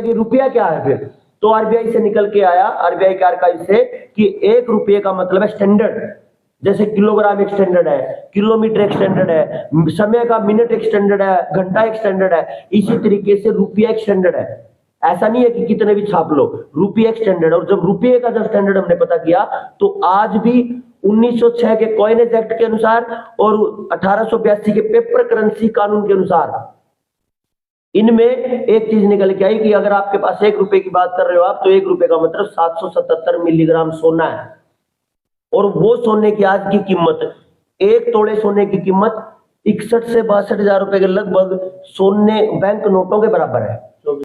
ये रुपया क्या है फिर? तो आरबीआई से निकल के आया, आरबीआई के आर्काइव से, कि 1 रुपये का मतलब है स्टैंडर्ड। जैसे किलोग्राम एक स्टैंडर्ड है, किलोमीटर एक स्टैंडर्ड है, समय का मिनट एक स्टैंडर्ड है, घंटा एक स्टैंडर्ड है, इसी तरीके से रुपया एक स्टैंडर्ड है। ऐसा नहीं है कि कितने भी छाप लो, रुपये एक स्टैंडर्ड। और जब रुपये का जब स्टैंडर्ड हमने पता किया तो आज भी 1906 के कॉइनेज एक्ट के अनुसार और 1882 के पेपर करेंसी कानून के अनुसार इनमें एक चीज निकल के आई कि अगर आपके पास 1 रुपए की बात कर रहे हो आप, तो 1 रुपए का मतलब 777 मिलीग्राम सोना है। और वो सोने की आज की कीमत, 1 तोले सोने की कीमत 61 से 62 हजार रुपए के लगभग सोने बैंक नोटों के बराबर है।